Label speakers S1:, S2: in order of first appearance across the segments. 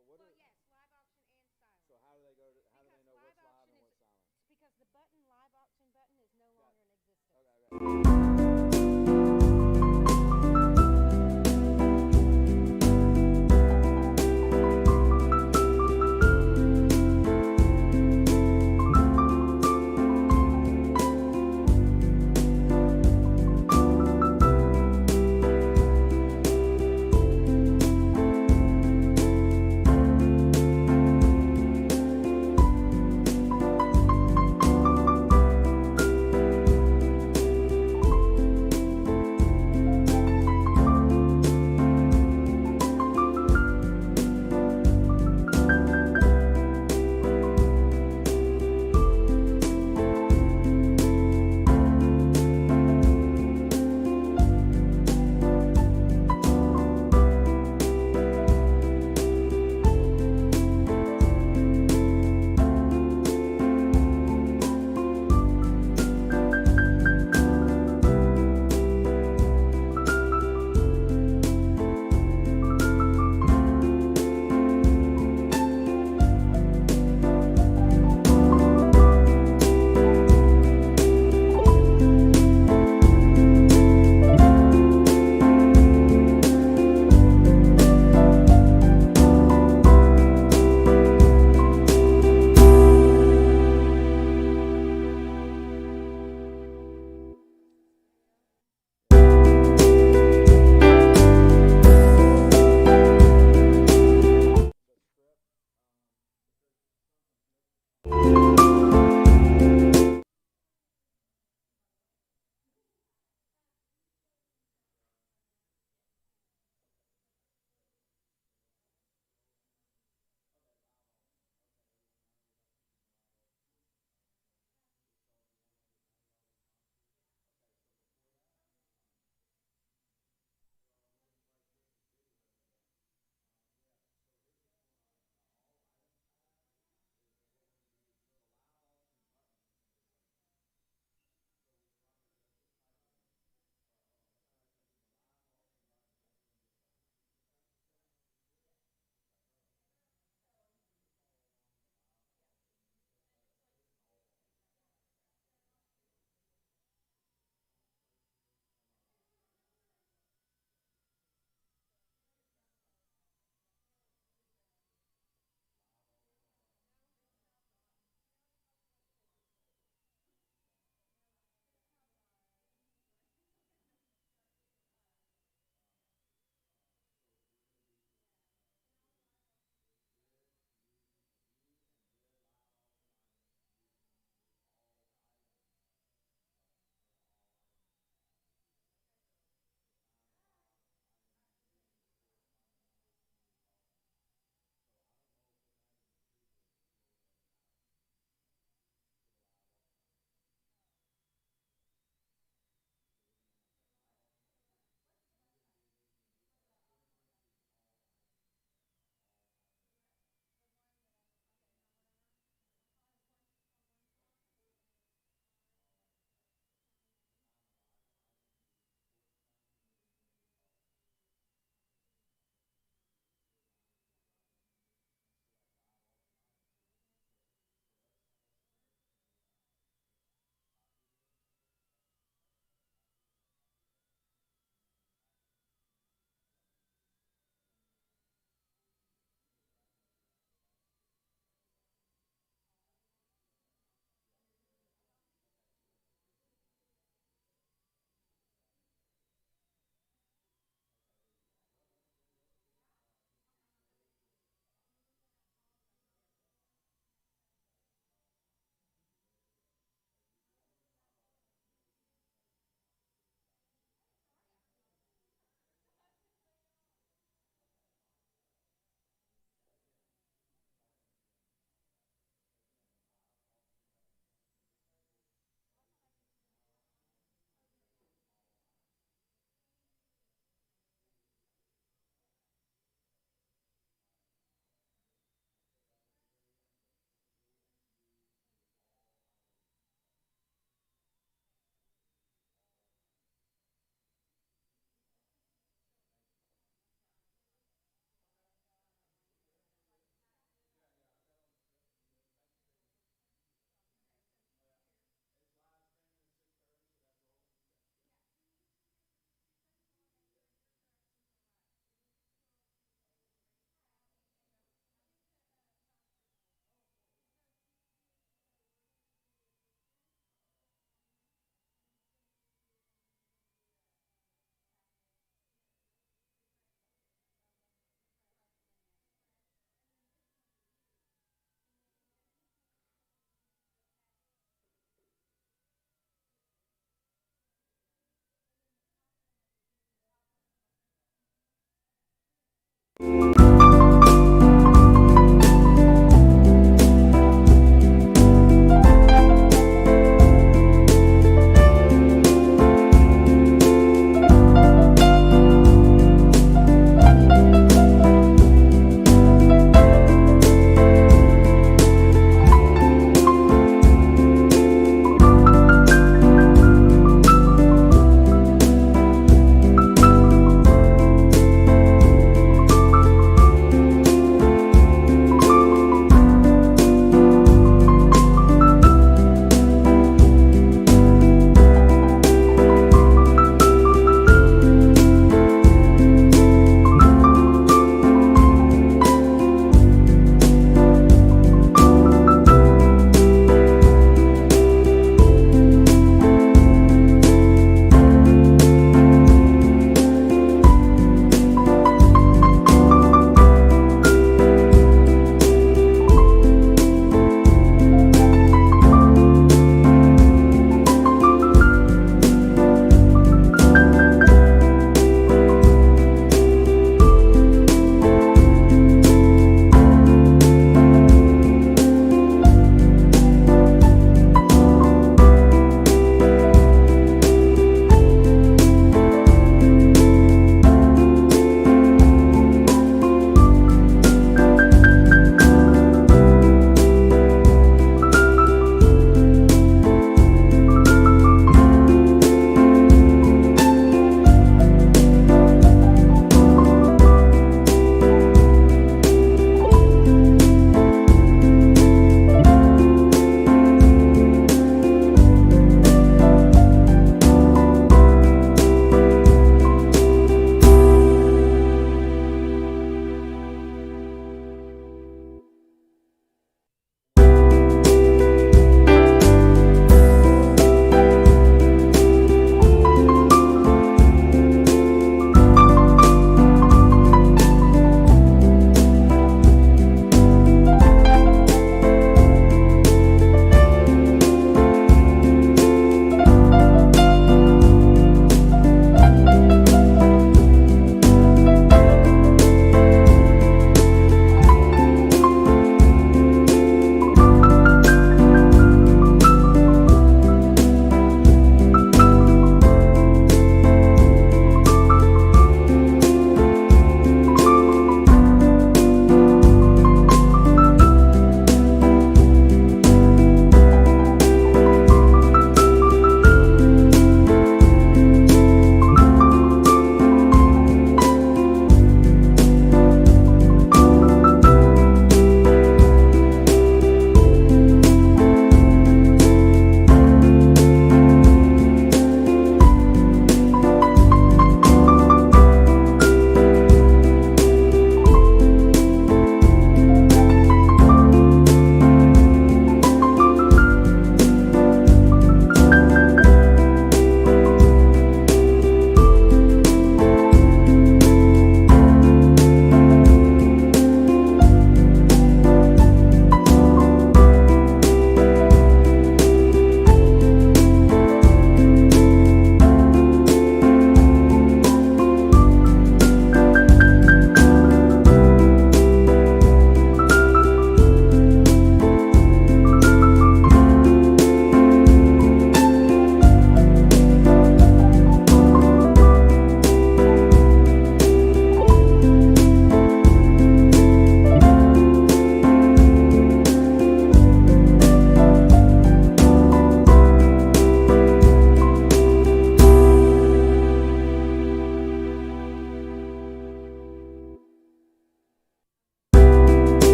S1: So what
S2: Well,
S1: is?
S2: yes, live auction and silent.
S1: So how do they go? How do they know what's live and what's silent?
S2: Because the button, live auction button, is no longer in existence.
S1: Okay.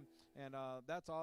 S3: time, and that's all.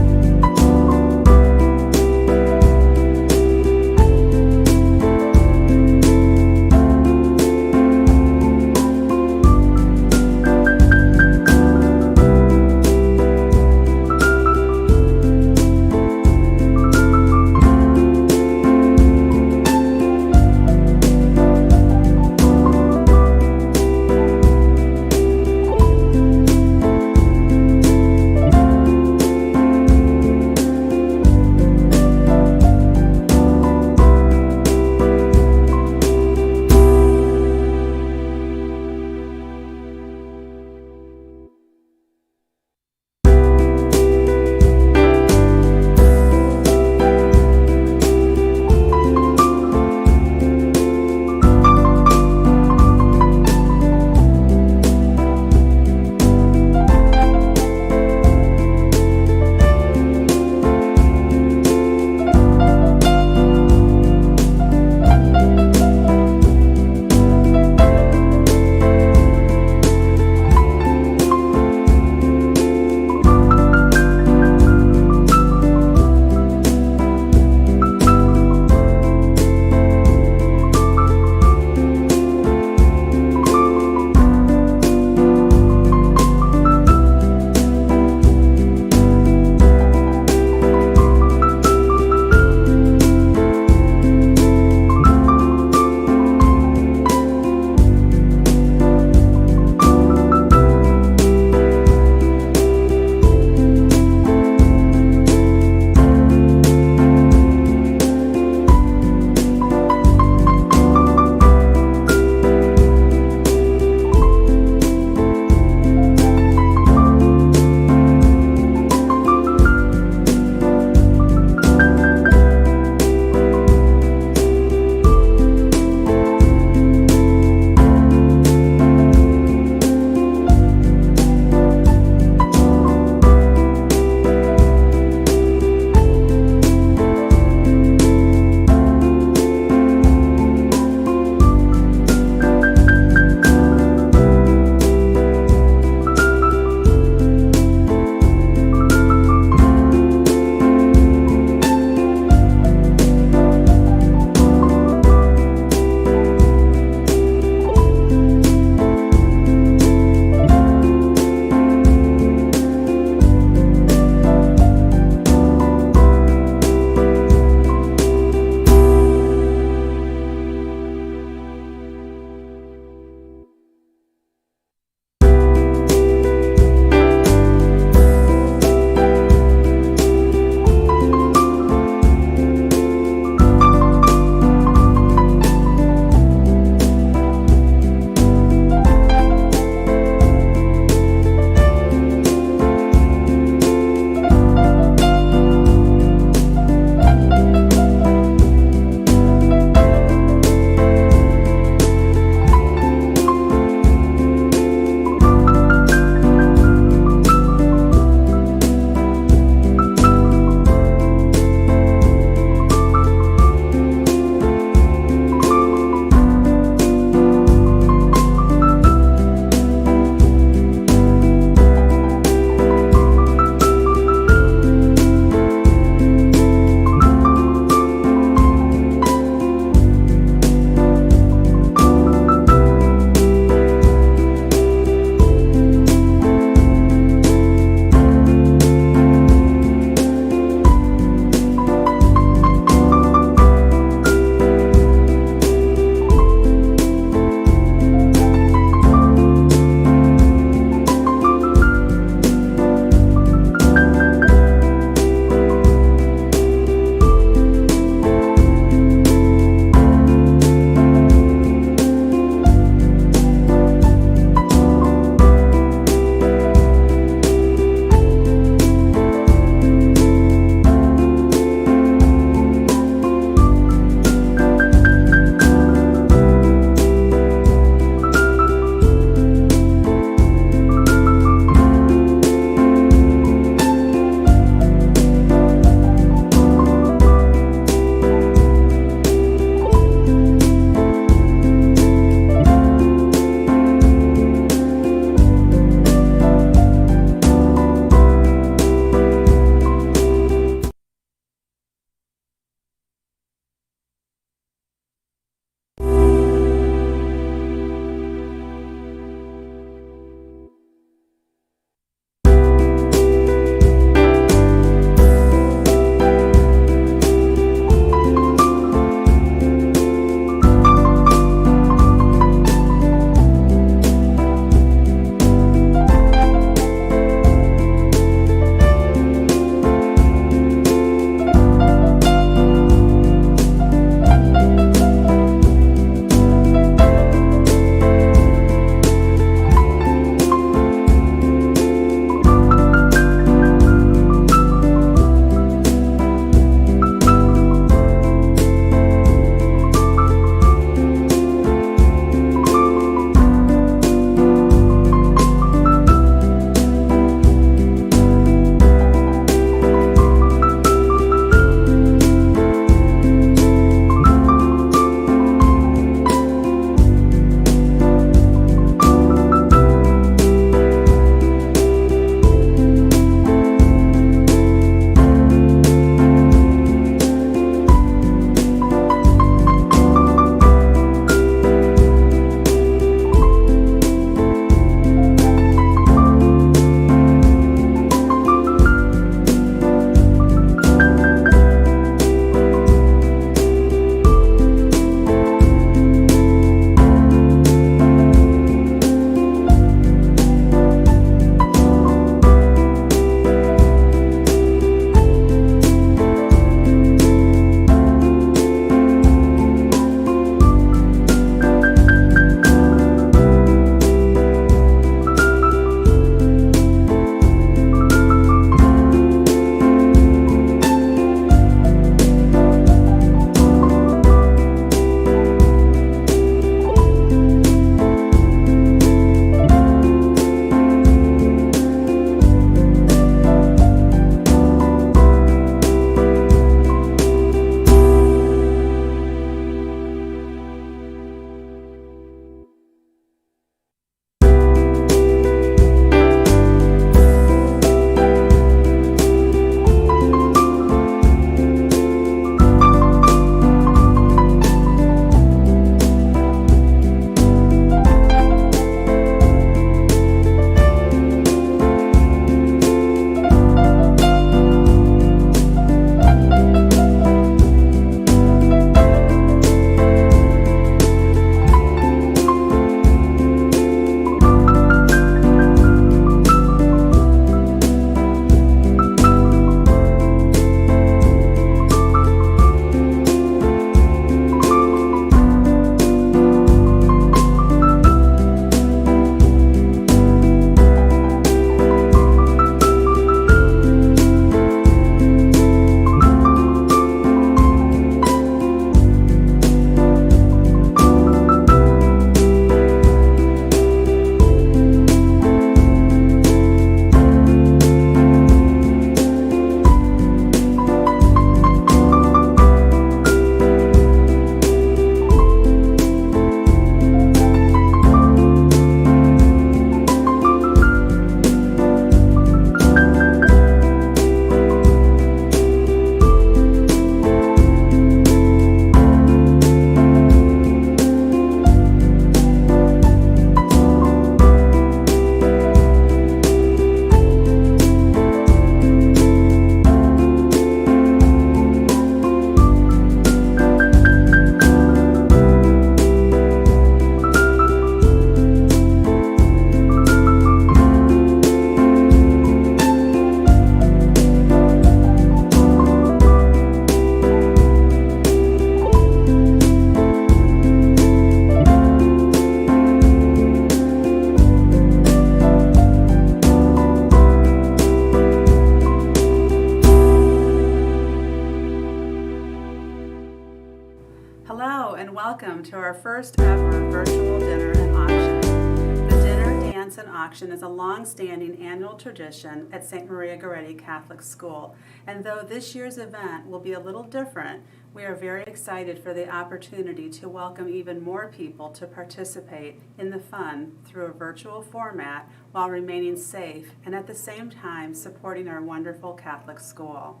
S4: welcome to our first ever virtual dinner and auction. The dinner, dance, and auction is a long-standing annual tradition at St. Maria Goretti Catholic School, and though this year's event will be a little different, we are very excited for the opportunity to welcome even more people to participate in the fun through a virtual format while remaining safe and at the same time supporting our wonderful Catholic school.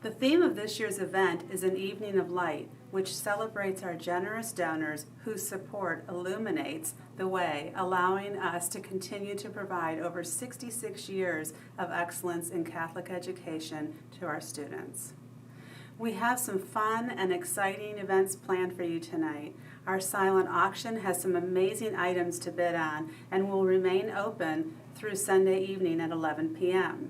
S4: The theme of this year's event is an evening of light, which celebrates our generous donors whose support illuminates the way, allowing us to continue to provide over 66 years of excellence in Catholic education to our students. We have some fun and exciting events planned for you tonight. Our silent auction has some amazing items to bid on and will remain open through Sunday evening at 11 p.m.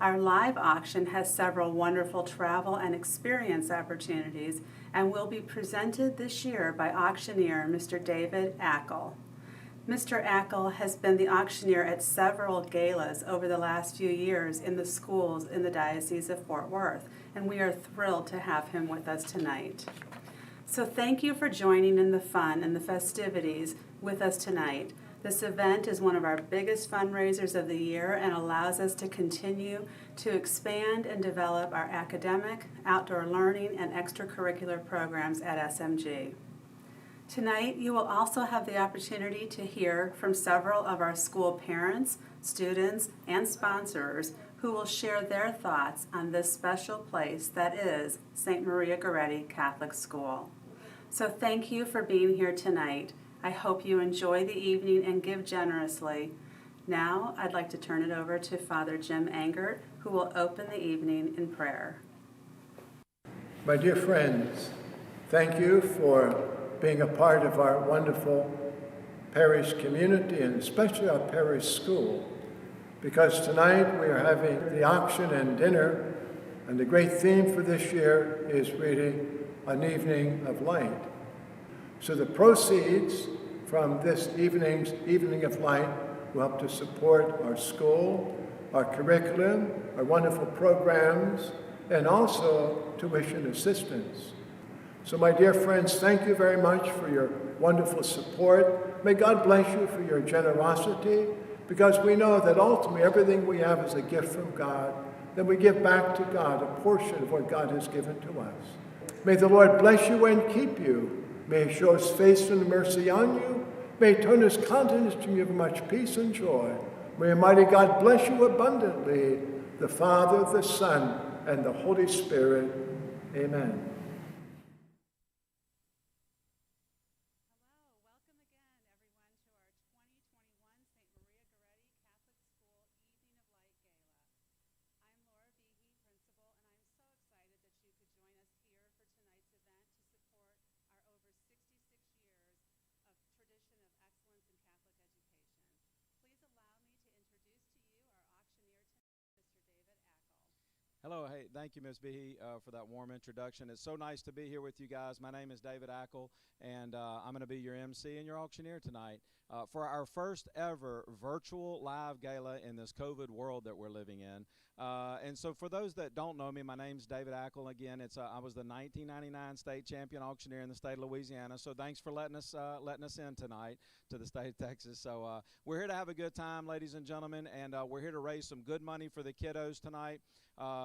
S4: Our live auction has several wonderful travel and experience opportunities and will be presented this year by auctioneer Mr. David Ackle. Mr. Ackle has been the auctioneer at several galas over the last few years in the schools in the Diocese of Fort Worth, and we are thrilled to have him with us tonight. So thank you for joining in the fun and the festivities with us tonight. This event is one of our biggest fundraisers of the year and allows us to continue to expand and develop our academic, outdoor learning, and extracurricular programs at SMG. Tonight, you will also have the opportunity to hear from several of our school parents, students, and sponsors who will share their thoughts on this special place that is St. Maria Goretti Catholic School. So thank you for being here tonight. I hope you enjoy the evening and give generously. Now, I'd like to turn it over to Father Jim Angert, who will open the evening in prayer.
S5: My dear friends, thank you for being a part of our wonderful parish community and especially our parish school, because tonight we are having the auction and dinner, and the great theme for this year is really an evening of light. So the proceeds from this evening of light will help to support our school, our curriculum, our wonderful programs, and also tuition assistance. So my dear friends, thank you very much for your wonderful support. May God bless you for your generosity, because we know that ultimately everything we have is a gift from God. Then we give back to God a portion of what God has given to us. May the Lord bless you and keep you. May he show his face and mercy on you. May he turn his countenance to you with much peace and joy. May Almighty God bless you abundantly, the Father, the Son, and the Holy Spirit. Amen.
S3: Hello, hey, thank you, Ms. Behe, for that warm introduction. It's so nice to be here with you guys. My name is David Ackle, and I'm going to be your MC and your auctioneer tonight for our first ever virtual live gala in this COVID world that we're living in. And so for those that don't know me, my name's David Ackle. Again, I was the 1999 state champion auctioneer in the state of Louisiana. So thanks for letting us in tonight to the state of Texas. So we're here to have a good time, ladies and gentlemen, and we're here to raise some good money for the kiddos tonight.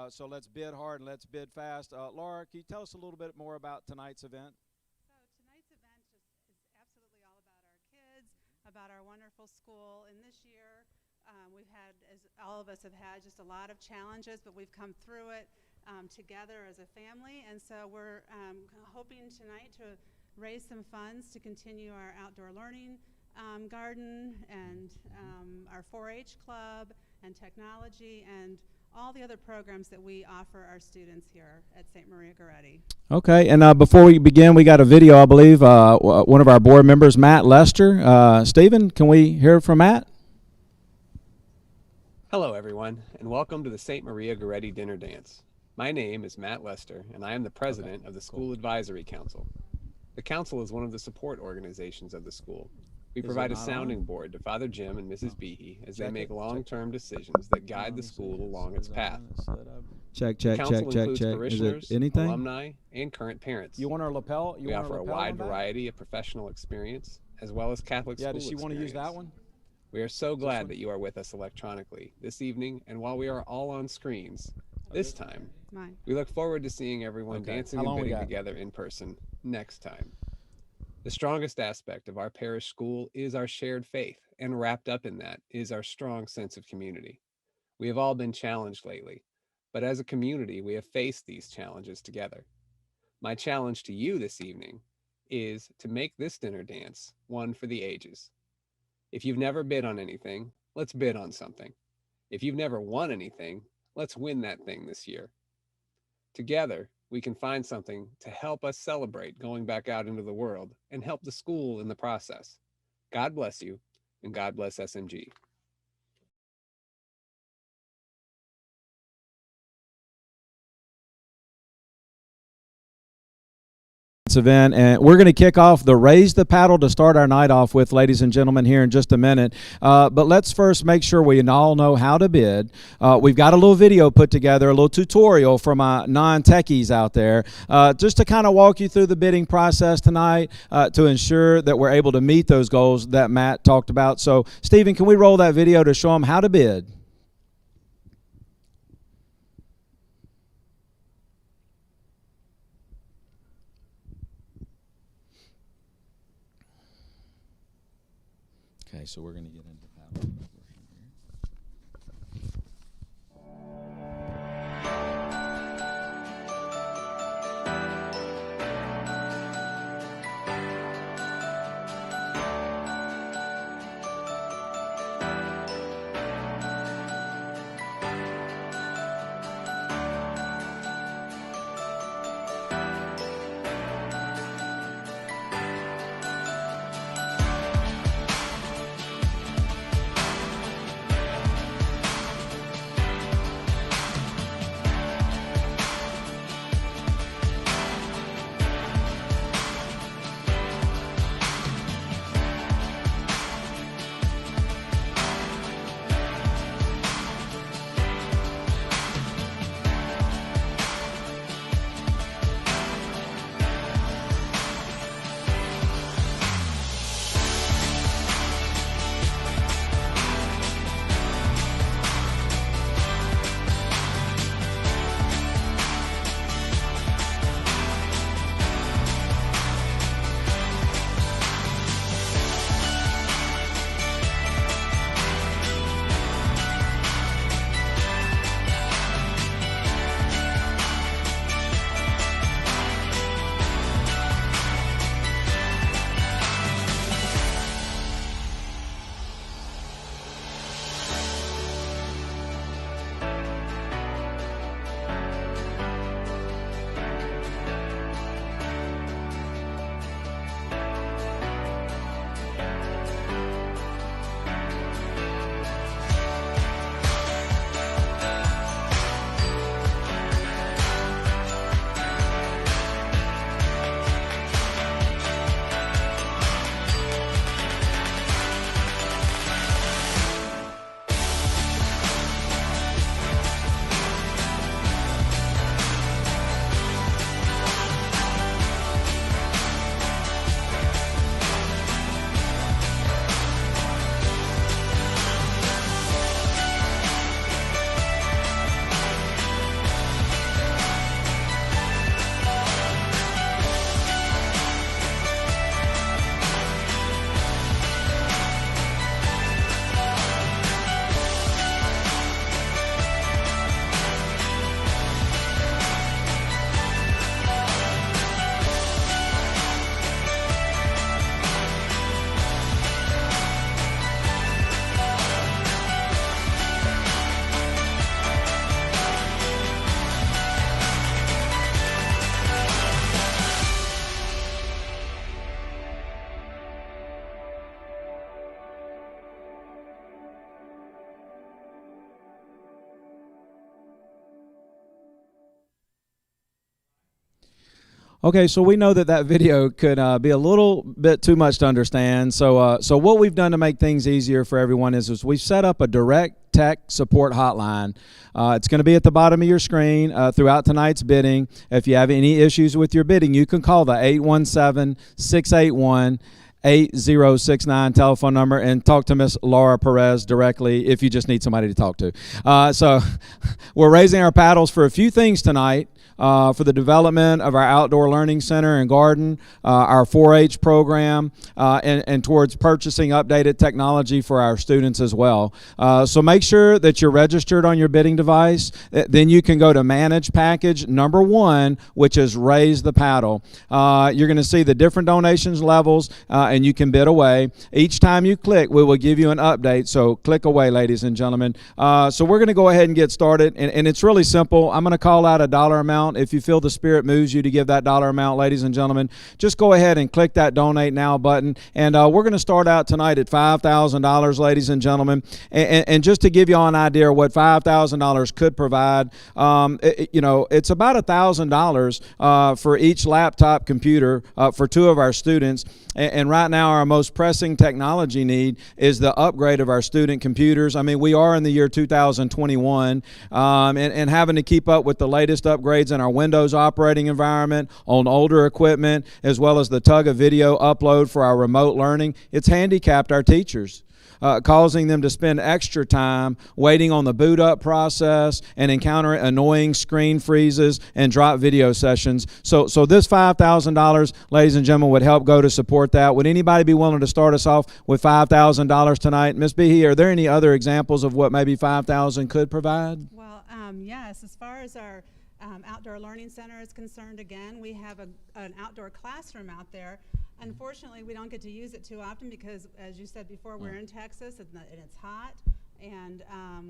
S3: So let's bid hard and let's bid fast. Laura, can you tell us a little bit more about tonight's event?
S4: So tonight's event is absolutely all about our kids, about our wonderful school. And this year, we've had, as all of us have had, just a lot of challenges, but we've come through it together as a family. And so we're hoping tonight to raise some funds to continue our outdoor learning garden and our 4-H club and technology and all the other programs that we offer our students here at St. Maria Goretti.
S3: Okay, and before we begin, we got a video, I believe, one of our board members, Matt Lester. Stephen, can we hear from Matt?
S6: Hello everyone, and welcome to the St. Maria Goretti Dinner Dance. My name is Matt Lester, and I am the president of the School Advisory Council. The council is one of the support organizations of the school. We
S3: Is it
S6: provide a
S3: not on?
S6: sounding board to Father Jim and Mrs. Behe as they
S3: Check
S6: make
S3: it, check
S6: long-term decisions that guide the school along its path.
S3: Check,
S6: The
S3: check,
S6: council
S3: check, check,
S6: includes
S3: check. Is
S6: parishioners,
S3: it anything?
S6: alumni, and current parents.
S3: You want our lapel? You
S6: We
S3: want
S6: offer
S3: our
S6: a
S3: lapel
S6: wide
S3: on that?
S6: variety of professional experience as well as Catholic
S3: Yeah,
S6: school
S3: does she want to use that
S6: experience.
S3: one?
S6: We are so
S3: one?
S6: glad that you are with us electronically this evening, and while we are all on screens, this time,
S4: Mine.
S6: we look forward to seeing everyone
S3: Okay.
S6: dancing
S3: How
S6: and
S3: long we
S6: bidding
S3: got?
S6: together in person next time. The strongest aspect of our parish school is our shared faith, and wrapped up in that is our strong sense of community. We have all been challenged lately, but as a community, we have faced these challenges together. My challenge to you this evening is to make this dinner dance one for the ages. If you've never bid on anything, let's bid on something. If you've never won anything, let's win that thing this year. Together, we can find something to help us celebrate going back out into the world and help the school in the process. God bless you, and God bless SMG.
S3: Event, and we're going to kick off the Raise the Paddle to start our night off with, ladies and gentlemen, here in just a minute. But let's first make sure we all know how to bid. We've got a little video put together, a little tutorial from non-techies out there, just to kind of walk you through the bidding process tonight to ensure that we're able to meet those goals that Matt talked about. So, Stephen, can we roll that video to show them how to bid? Okay, so we're going to get into paddle. Okay, so we know that video could be a little bit too much to understand. So what we've done to make things easier for everyone is we've set up a direct tech support hotline. It's going to be at the bottom of your screen throughout tonight's bidding. If you have any issues with your bidding, you can call the 817-681-8069 telephone number and talk to Miss Laura Perez directly if you just need somebody to talk to. So we're raising our paddles for a few things tonight. For the development of our outdoor learning center and garden, our 4-H program, and towards purchasing updated technology for our students as well. So make sure that you're registered on your bidding device. Then you can go to Manage Package number 1, which is Raise the Paddle. You're going to see the different donations levels, and you can bid away. Each time you click, we will give you an update. So click away, ladies and gentlemen. So we're going to go ahead and get started, and it's really simple. I'm going to call out a dollar amount. If you feel the Spirit moves you to give that dollar amount, ladies and gentlemen, just go ahead and click that Donate Now button. And we're going to start out tonight at $5,000, ladies and gentlemen. And just to give you all an idea of what $5,000 could provide, it's about $1,000 for each laptop computer for 2 of our students. And right now, our most pressing technology need is the upgrade of our student computers. I mean, we are in the year 2021, and having to keep up with the latest upgrades in our Windows operating environment, on older equipment, as well as the tug of video upload for our remote learning, it's handicapped our teachers. Causing them to spend extra time waiting on the boot up process and encountering annoying screen freezes and drop video sessions. So this $5,000, ladies and gentlemen, would help go to support that. Would anybody be willing to start us off with $5,000 tonight? Ms. Behe, are there any other examples of what maybe $5,000 could provide?
S4: Well, yes, as far as our outdoor learning center is concerned, again, we have an outdoor classroom out there. Unfortunately, we don't get to use it too often because, as you said before, we're in Texas and it's hot, and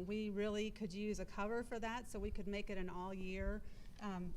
S4: we really could use a cover for that, so we could make it an all-year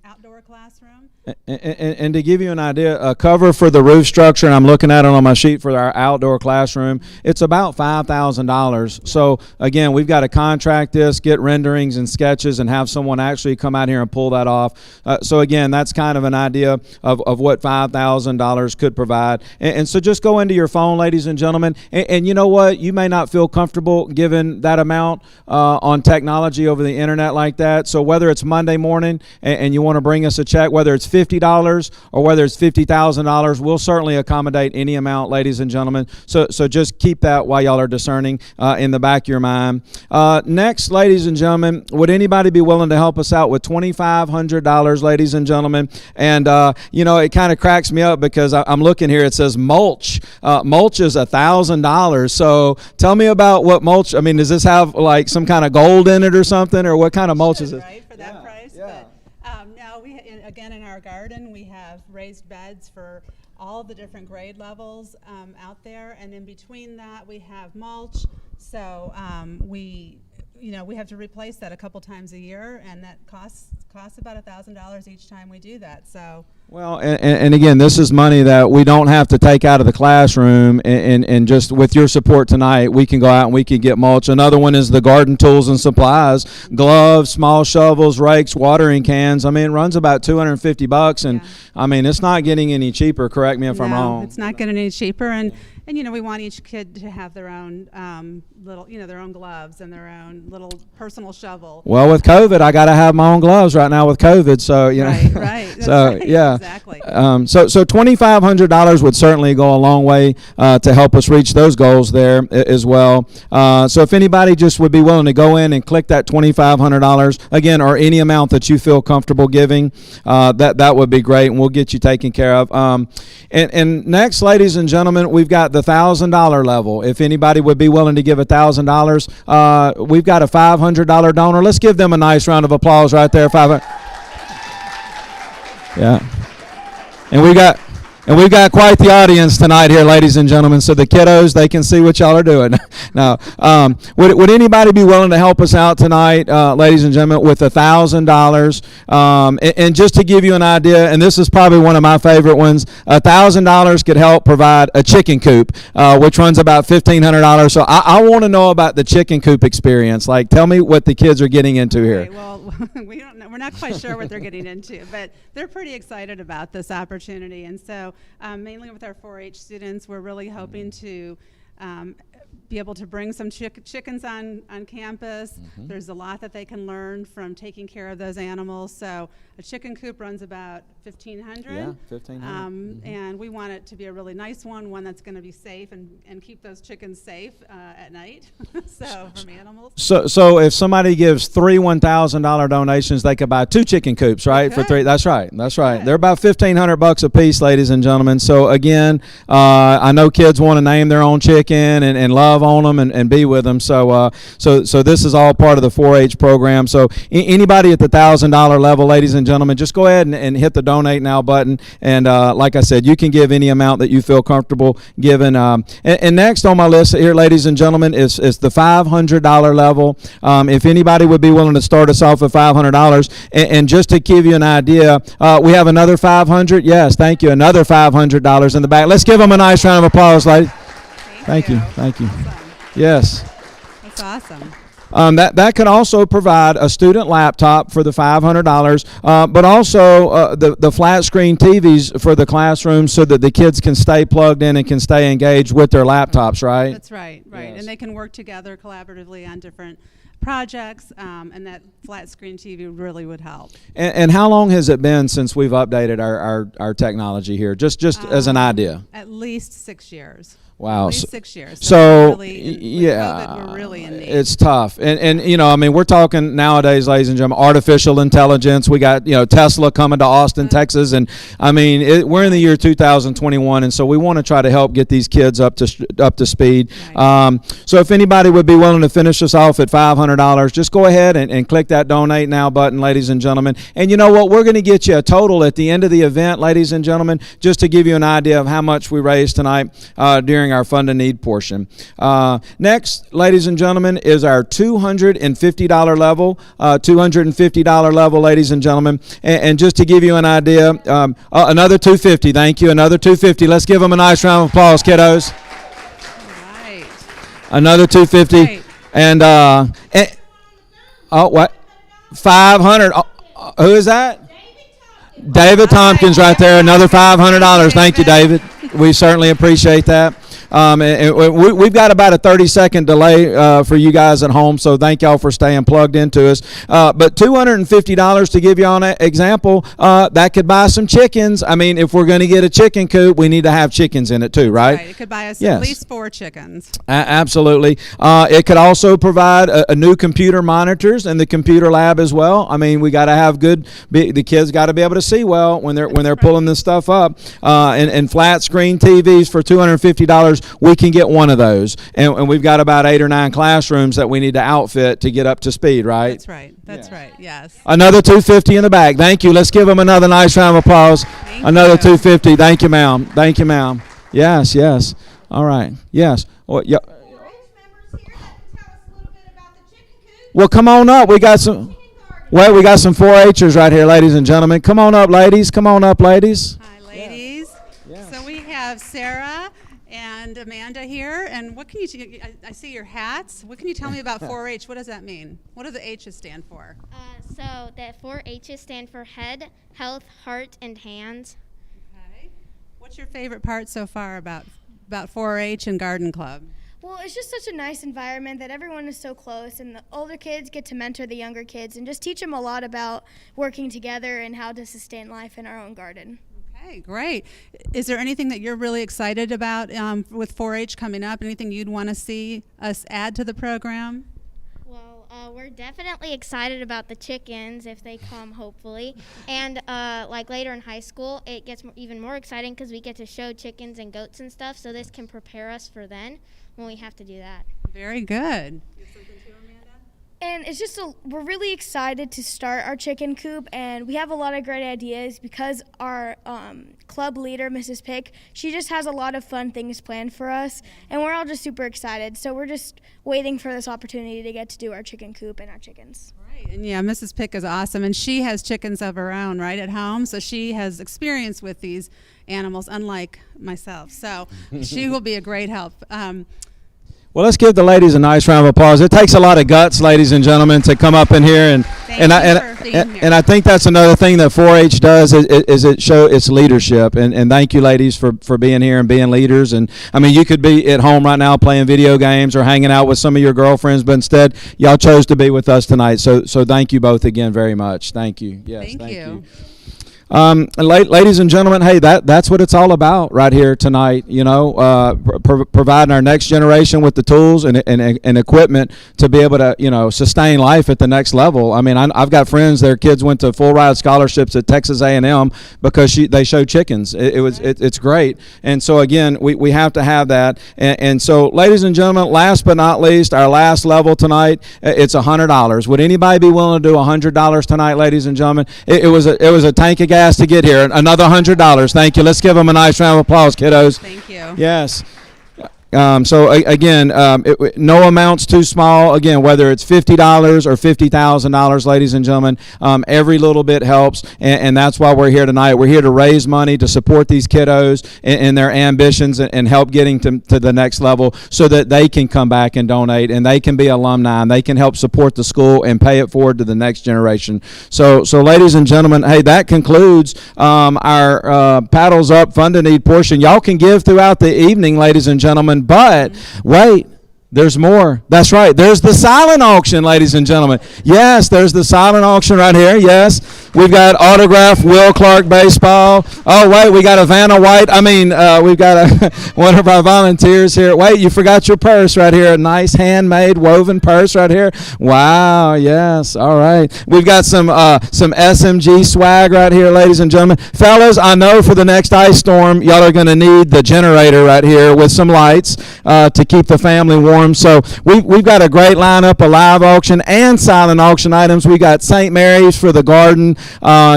S4: outdoor classroom.
S3: And to give you an idea, a cover for the roof structure, and I'm looking at it on my sheet for our outdoor classroom, it's about $5,000. So again, we've got to contract this, get renderings and sketches, and have someone actually come out here and pull that off. So again, that's kind of an idea of what $5,000 could provide. And so just go into your phone, ladies and gentlemen, and you know what? You may not feel comfortable giving that amount on technology over the internet like that. So whether it's Monday morning and you want to bring us a check, whether it's $50 or whether it's $50,000, we'll certainly accommodate any amount, ladies and gentlemen. So just keep that while y'all are discerning in the back of your mind. Next, ladies and gentlemen, would anybody be willing to help us out with $2,500, ladies and gentlemen? And, it kind of cracks me up because I'm looking here. It says mulch. Mulch is $1,000. So tell me about what mulch, I mean, does this have like some kind of gold in it or something, or what kind of mulch is it?
S4: Right, for that price.
S3: Yeah.
S4: But now, again, in our garden, we have raised beds for all the different grade levels out there, and in between that, we have mulch. So we have to replace that a couple times a year, and that costs about $1,000 each time we do that. So.
S3: Well, and again, this is money that we don't have to take out of the classroom, and just with your support tonight, we can go out and we can get mulch. Another one is the garden tools and supplies, gloves, small shovels, rakes, watering cans. I mean, it runs about $250, and I mean, it's not getting any cheaper. Correct me if I'm wrong.
S4: No, it's not getting any cheaper, and we want each kid to have their own their own gloves and their own little personal shovel.
S3: Well, with COVID, I got to have my own gloves right now with COVID, so
S4: Right. That's
S3: so
S4: right.
S3: yeah.
S4: Exactly.
S3: So $2,500 would certainly go a long way to help us reach those goals there as well. So if anybody just would be willing to go in and click that $2,500 again, or any amount that you feel comfortable giving, that would be great, and we'll get you taken care of. And next, ladies and gentlemen, we've got the $1,000 level. If anybody would be willing to give $1,000, we've got a $500 donor. Let's give them a nice round of applause right there. $500. Yeah. And we got And we've got quite the audience tonight here, ladies and gentlemen. So the kiddos, they can see what y'all are doing. Now, would anybody be willing to help us out tonight, ladies and gentlemen, with $1,000? And just to give you an idea, and this is probably one of my favorite ones, $1,000 could help provide a chicken coop, which runs about $1,500. So I want to know about the chicken coop experience. Like, tell me what the kids are getting into here.
S4: Okay, well, we don't know. We're not quite sure what they're getting into, but they're pretty excited about this opportunity. And so mainly with our 4-H students, we're really hoping to be able to bring some chickens on campus. There's a lot that they can learn from taking care of those animals. So a chicken coop runs about $1,500.
S3: Yeah, $1,500.
S4: And we want it to be a really nice one that's going to be safe and keep those chickens safe at night. So from animals.
S3: So if somebody gives 3 $1,000 donations, they could buy 2 chicken coops, right? For 3. That's right. They're about $1,500 a piece, ladies and gentlemen. So again, I know kids want to name their own chicken and love on them and be with them. So this is all part of the 4-H program. So anybody at the $1,000 level, ladies and gentlemen, just go ahead and hit the donate now button. And like I said, you can give any amount that you feel comfortable giving. And next on my list here, ladies and gentlemen, is the $500 level. If anybody would be willing to start us off at $500, and just to give you an idea, we have another $500. Yes, thank you. Another $500 in the back. Let's give them a nice round of applause, ladies. Thank you. Awesome. Yes.
S4: That's awesome.
S3: That can also provide a student laptop for the $500, but also the flat screen TVs for the classrooms so that the kids can stay plugged in and can stay engaged with their laptops, right?
S4: That's right.
S3: Yes.
S4: And they can work together collaboratively on different projects, and that flat screen TV really would help.
S3: And how long has it been since we've updated our technology here? Just as an idea.
S4: At least 6 years.
S3: Wow.
S4: At least 6 years.
S3: So
S4: yeah, COVID, we're really in need.
S3: It's tough. And you know, I mean, we're talking nowadays, ladies and gentlemen, artificial intelligence. We got, Tesla coming to Austin, Texas. And I mean, we're in the year 2021. And so we want to try to help get these kids up to speed. Right. So if anybody would be willing to finish us off at $500, just go ahead and click that donate now button, ladies and gentlemen. And you know what? We're going to get you a total at the end of the event, ladies and gentlemen, just to give you an idea of how much we raised tonight during our fund and need portion. Next, ladies and gentlemen, is our $250 level. $250 level, ladies and gentlemen. And just to give you an idea, another $250. Thank you. Another $250. Let's give them a nice round of applause, kiddos.
S4: All right.
S3: Another $250.
S4: Right.
S3: And what? 500. Who is that? David Tompkins right there. Another $500. Thank you, David. We certainly appreciate that. And we've got about a 30-second delay for you guys at home, so thank y'all for staying plugged into us. But $250, to give you an example, that could buy some chickens. I mean, if we're going to get a chicken coop, we need to have chickens in it too, right?
S4: Right. It could buy us at least 4 chickens.
S3: Absolutely. It could also provide a new computer monitors in the computer lab as well. I mean, we got to have the kids got to be able to see well when they're pulling this stuff up. And flat screen TVs for $250. We can get one of those, and we've got about 8 or 9 classrooms that we need to outfit to get up to speed, right?
S4: That's right. That's right. Yes.
S3: Another $250 in the back. Thank you. Let's give them another nice round of applause. Another $250. Thank you, ma'am. Thank you, ma'am. Yes. All right. Yes. Oh, yeah. Well, come on up. We got some 4-H'ers right here, ladies and gentlemen. Come on up, ladies.
S4: Hi, ladies.
S3: Yeah.
S4: So we have Sarah and Amanda here, and what can you? I see your hats. What can you tell me about 4-H? What does that mean? What do the H's stand for?
S7: So the 4 H's stand for head, health, heart, and hands.
S4: Okay. What's your favorite part so far about 4-H and Garden Club?
S8: Well, it's just such a nice environment that everyone is so close, and the older kids get to mentor the younger kids and just teach them a lot about working together and how to sustain life in our own garden.
S4: Okay, great. Is there anything that you're really excited about with 4-H coming up? Anything you'd want to see us add to the program?
S7: Well, we're definitely excited about the chickens if they come, hopefully. And like later in high school, it gets even more exciting because we get to show chickens and goats and stuff, so this can prepare us for then when we have to do that.
S4: Very good.
S8: And it's just we're really excited to start our chicken coop, and we have a lot of great ideas because our club leader, Mrs. Pick, she just has a lot of fun things planned for us, and we're all just super excited. So we're just waiting for this opportunity to get to do our chicken coop and our chickens.
S9: Right, and yeah, Mrs. Pick is awesome, and she has chickens of her own, right, at home, so she has experience with these animals, unlike myself. So she will be a great help.
S3: Well, let's give the ladies a nice round of applause. It takes a lot of guts, ladies and gentlemen, to come up in here, and I think that's another thing that 4-H does is it show its leadership. And thank you, ladies, for being here and being leaders. And I mean, you could be at home right now playing video games or hanging out with some of your girlfriends, but instead, y'all chose to be with us tonight. So thank you both again very much. Thank you. Yes, thank you. Ladies and gentlemen, hey, that's what it's all about right here tonight. You know, providing our next generation with the tools and equipment to be able to, you know, sustain life at the next level. I mean, I've got friends, their kids went to full ride scholarships at Texas A&M because they showed chickens. It's great. And so again, we have to have that. And so, ladies and gentlemen, last but not least, our last level tonight, it's $100. Would anybody be willing to do $100 tonight, ladies and gentlemen? It was a tank of gas to get here. Another $100. Thank you. Let's give them a nice round of applause, kiddos.
S9: Thank you.
S3: Yes. So again, no amount's too small. Again, whether it's $50 or $50,000, ladies and gentlemen, every little bit helps, and that's why we're here tonight. We're here to raise money to support these kiddos in their ambitions and help getting to the next level, so that they can come back and donate, and they can be alumni, and they can help support the school and pay it forward to the next generation. So ladies and gentlemen, hey, that concludes our Paddles Up Fund to Need portion. Y'all can give throughout the evening, ladies and gentlemen. But wait, there's more. That's right. There's the silent auction, ladies and gentlemen. Yes, there's the silent auction right here. Yes, we've got autographed Will Clark baseball. Oh, wait, we got a Vanna White. I mean, we've got one of our volunteers here. Wait, you forgot your purse right here. A nice handmade woven purse right here. Wow, yes. All right. We've got some SMG swag right here, ladies and gentlemen. Fellas, I know for the next ice storm, y'all are going to need the generator right here with some lights to keep the family warm. So we've got a great lineup of live auction and silent auction items. We got St. Mary's for the garden.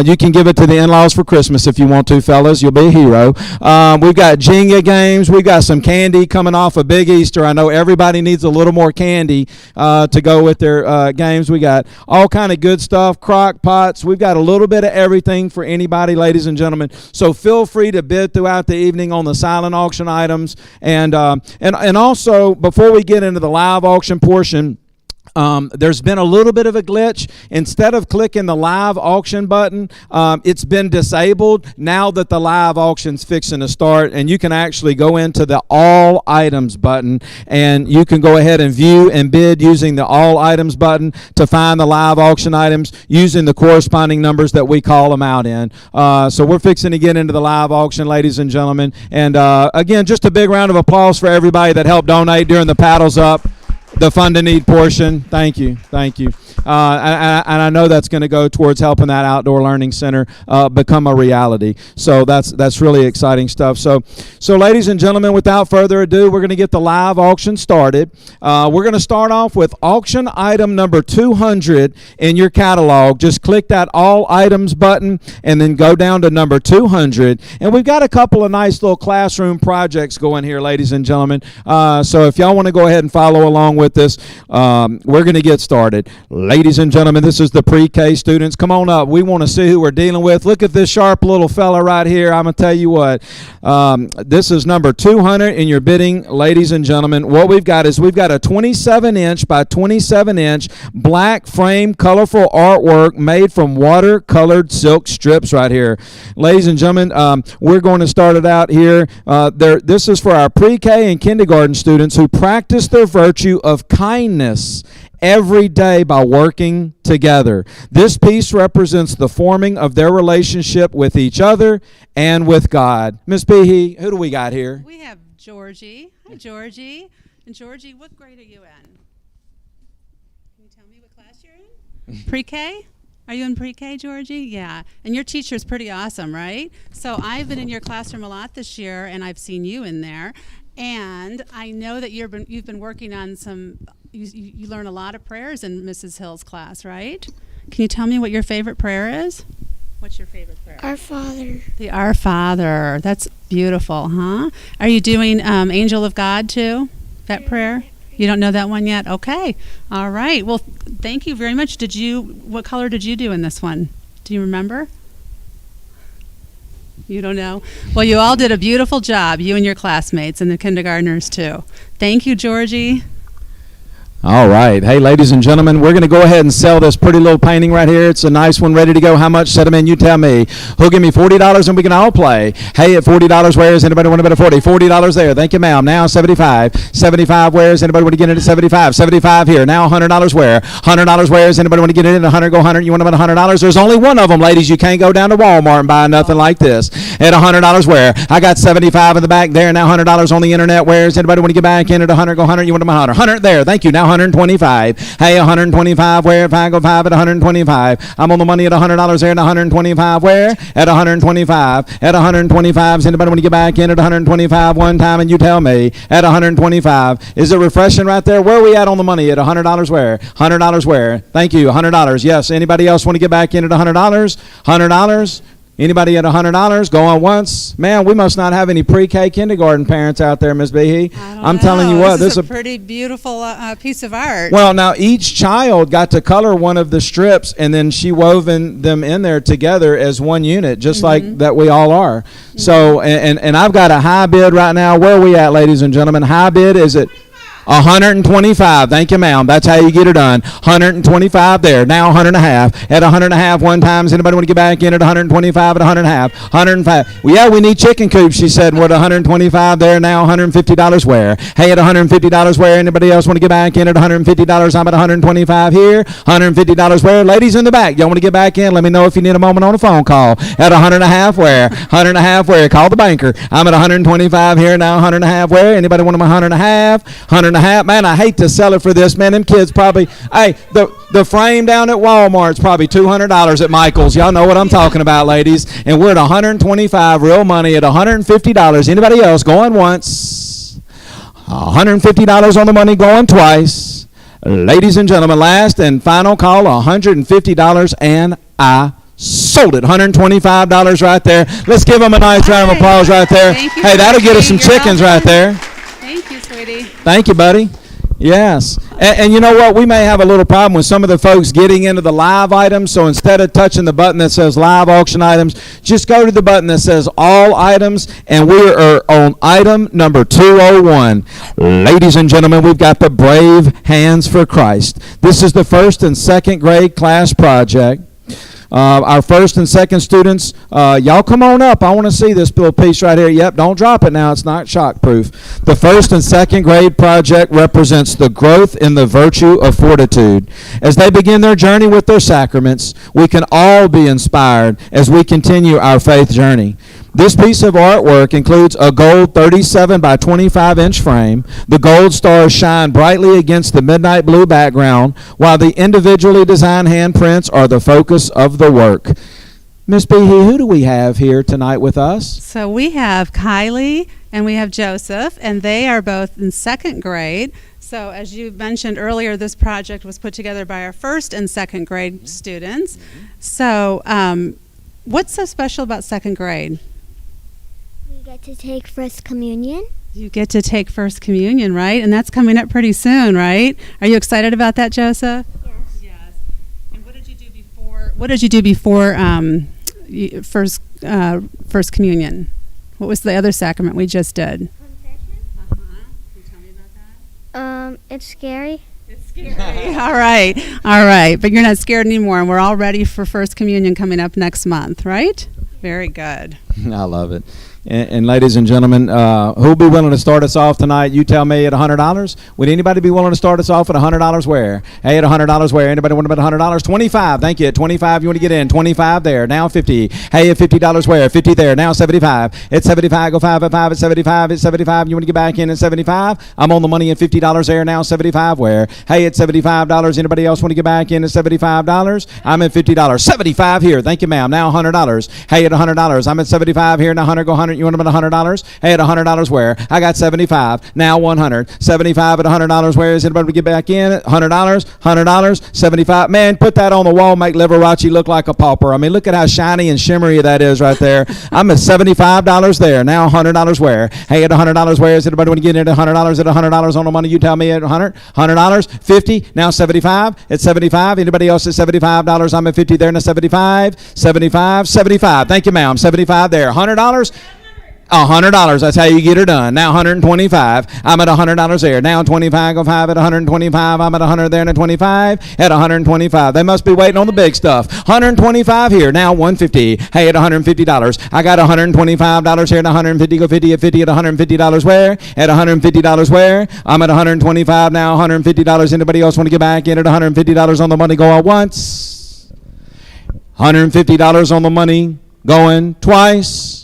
S3: You can give it to the in-laws for Christmas if you want to, fellas. You'll be a hero. We've got Jenga games. We've got some candy coming off of Big Easter. I know everybody needs a little more candy to go with their games. We got all kind of good stuff, crock pots. We've got a little bit of everything for anybody, ladies and gentlemen. So feel free to bid throughout the evening on the silent auction items. And also, before we get into the live auction portion, there's been a little bit of a glitch. Instead of clicking the live auction button, it's been disabled now that the live auction's fixing to start, and you can actually go into the all items button, and you can go ahead and view and bid using the all items button to find the live auction items using the corresponding numbers that we call them out in. So we're fixing to get into the live auction, ladies and gentlemen. And again, just a big round of applause for everybody that helped donate during the Paddles Up, the Fund to Need portion. Thank you. And I know that's going to go towards helping that outdoor learning center become a reality. So that's really exciting stuff. So ladies and gentlemen, without further ado, we're going to get the live auction started. We're going to start off with auction item number 200 in your catalog. Just click that all items button and then go down to number 200. And we've got a couple of nice little classroom projects going here, ladies and gentlemen. So if y'all want to go ahead and follow along with this, we're going to get started. Ladies and gentlemen, this is the pre-K students. Come on up. We want to see who we're dealing with. Look at this sharp little fella right here. I'm going to tell you what. This is number 200 in your bidding, ladies and gentlemen. What we've got is we've got a 27-inch by 27-inch black frame colorful artwork made from watercolored silk strips right here. Ladies and gentlemen, we're going to start it out here. This is for our pre-K and kindergarten students who practice their virtue of kindness every day by working together. This piece represents the forming of their relationship with each other and with God. Miss Behe, who do we got here?
S9: We have Georgie. Hi, Georgie. And Georgie, what grade are you in? Can you tell me what class you're in? Pre-K? Are you in pre-K, Georgie? Yeah. And your teacher's pretty awesome, right? So I've been in your classroom a lot this year, and I've seen you in there. And I know that you've been working on some you learn a lot of prayers in Mrs. Hill's class, right? Can you tell me what your favorite prayer is? What's your favorite prayer?
S7: Our Father.
S9: The Our Father. That's beautiful, huh? Are you doing Angel of God too? That prayer? You don't know that one yet? Okay. All right. Well, thank you very much. What color did you do in this one? Do you remember? You don't know? Well, you all did a beautiful job, you and your classmates and the kindergartners too. Thank you, Georgie.
S3: All right. Hey, ladies and gentlemen, we're going to go ahead and sell this pretty little painting right here. It's a nice one, ready to go. How much? Set them in. You tell me. Who'll give me $40 and we can all play? Hey, at $40, where is anybody want to bet a 40? $40 there. Thank you, ma'am. Now 75. 75, where is anybody want to get in at 75? 75 here. Now $100 where? $100 where is anybody want to get in at 100? Go 100. You want to bet $100? There's only one of them, ladies. You can't go down to Walmart and buy nothing like this. At $100 where? I got 75 in the back there. Now $100 on the internet. Where is anybody want to get back in at 100? Go 100. You want to bet 100? 100 there. Thank you. Now 125. Hey, 125 where? If I go 5 at 125. I'm on the money at $100 there. And 125 where? At 125. At 125. Does anybody want to get back in at 125 one time? And you tell me. At 125. Is it refreshing right there? Where are we at on the money? At $100 where? $100 where? Thank you. $100. Yes. Anybody else want to get back in at $100? $100? Anybody at $100? Going once? Man, we must not have any pre-K kindergarten parents out there, Ms. Behe. I'm telling you what,
S9: this is a pretty beautiful piece of art.
S3: Well, now each child got to color one of the strips, and then she woven them in there together as one unit, just like that we all are. So, and I've got a high bid right now. Where are we at, ladies and gentlemen? High bid is at 125. Thank you, ma'am. That's how you get it done. 125 there. Now 100 and a half. At 100 and a half one time. Does anybody want to get back in at 125 at 100 and a half? 105. Well, yeah, we need chicken coops, she said. We're at 125 there. Now $150 where? Hey, at $150 where? Anybody else want to get back in at $150? I'm at 125 here. $150 where? Ladies in the back, y'all want to get back in? Let me know if you need a moment on a phone call. At 100 and a half where? 100 and a half where? Call the banker. I'm at 125 here. Now 100 and a half where? Anybody want 100 and a half? 100 and a half. Man, I hate to sell it for this. Man, them kids probably, hey, the frame down at Walmart's probably $200 at Michael's. Y'all know what I'm talking about, ladies. And we're at 125 real money at $150. Anybody else going once? $150 on the money going twice. Ladies and gentlemen, last and final call, $150, and I sold it. $125 right there. Let's give them a nice round of applause right there. Hey, that'll get us some chickens right there.
S9: Thank you, sweetie.
S3: Thank you, buddy. Yes. And you know what? We may have a little problem with some of the folks getting into the live items. So instead of touching the button that says live auction items, just go to the button that says all items. And we are on item number 201. Ladies and gentlemen, we've got the Brave Hands for Christ. This is the first and second grade class project. Our first and second students, y'all come on up. I want to see this little piece right here. Yep, don't drop it now. It's not shock-proof. The first and second grade project represents the growth in the virtue of fortitude. As they begin their journey with their sacraments, we can all be inspired as we continue our faith journey. This piece of artwork includes a gold 37 by 25 inch frame. The gold stars shine brightly against the midnight blue background, while the individually designed handprints are the focus of the work. Miss Behe, who do we have here tonight with us?
S9: So we have Kylie and we have Joseph, and they are both in second grade. So as you mentioned earlier, this project was put together by our first and second grade students. So what's so special about second grade?
S7: We get to take First Communion.
S9: You get to take First Communion, right? And that's coming up pretty soon, right? Are you excited about that, Joseph?
S7: Yes.
S9: Yes. And what did you do before? What did you do before First Communion? What was the other sacrament we just did?
S7: Confession.
S9: Can you tell me about that?
S7: It's scary.
S9: It's scary. All right. But you're not scared anymore, and we're all ready for First Communion coming up next month, right? Very good.
S3: I love it. And ladies and gentlemen, who'll be willing to start us off tonight? You tell me at $100. Would anybody be willing to start us off at $100 where? Hey, at $100 where? Anybody want to bet $100? 25. Thank you. At 25, you want to get in. 25 there. Now 50. Hey, at $50 where? 50 there. Now 75. At 75, go 5 at 5 at 75. At 75, you want to get back in at 75? I'm on the money at $50 there. Now 75 where? Hey, at $75. Anybody else want to get back in at $75? I'm at $50. 75 here. Thank you, ma'am. Now $100. Hey, at $100. I'm at $75. 75 here and 100. Go 100. You want them at $100? Hey, at $100 where? I got 75. Now 100. 75 at $100 where? Is anybody get back in? $100. $100. 75. Man, put that on the wall. Make Liberace look like a pauper. I mean, look at how shiny and shimmery that is right there. I'm at $75 there. Now $100 where? Hey, at $100 where? Is anybody want to get in at $100? At $100 on the money? You tell me at $100. $100. 50. Now 75. At 75. Anybody else at $75? I'm at 50 there. Now 75. 75. 75. Thank you, ma'am. 75 there. $100. $100. That's how you get her done. Now 125. I'm at $100 there. Now 25. Go 5 at 125. I'm at 100 there and at 25. At 125. They must be waiting on the big stuff. 125 here. Now 150. Hey, at $150. I got $125 here and 150. Go 50 at 50 at $150 where? At $150 where? I'm at 125 now. $150. Anybody else want to get back in at $150 on the money? Go out once. $150 on the money. Going twice.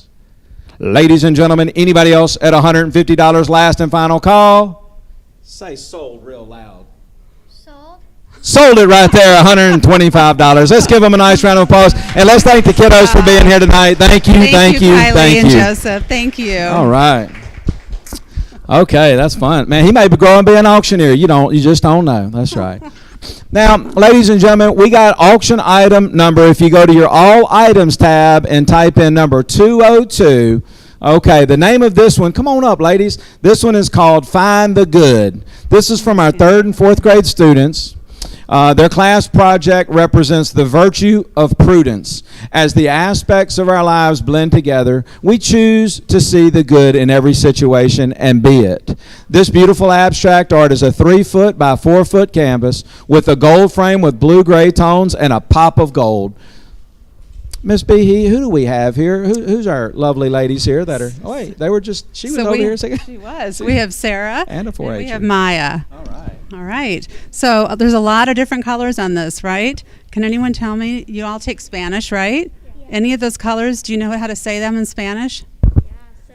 S3: Ladies and gentlemen, anybody else at $150? Last and final call. Say sold real loud.
S7: Sold.
S3: Sold it right there, $125. Let's give them a nice round of applause. And let's thank the kiddos for being here tonight. Thank you, thank you,
S9: Kylie
S3: thank
S9: and
S3: you.
S9: Joseph. Thank you.
S3: All right. Okay, that's fun. Man, he may grow and be an auctioneer. You just don't know. That's right. Now, ladies and gentlemen, we got auction item number. If you go to your all items tab and type in number 202, okay, the name of this one, come on up, ladies. This one is called Find the Good. This is from our 3rd and 4th grade students. Their class project represents the virtue of prudence. As the aspects of our lives blend together, we choose to see the good in every situation and be it. This beautiful abstract art is a 3-foot by 4-foot canvas with a gold frame with blue-gray tones and a pop of gold. Miss Behe, who do we have here? Who's our lovely ladies here that are? Oh wait, they were just. She was over here a second.
S9: She was. We have Sarah
S3: and a 4-H.
S9: We have Maya.
S3: All right.
S9: All right. So there's a lot of different colors on this, right? Can anyone tell me? You all take Spanish, right? Yeah. Any of those colors? Do you know how to say them in Spanish?
S7: Yeah. So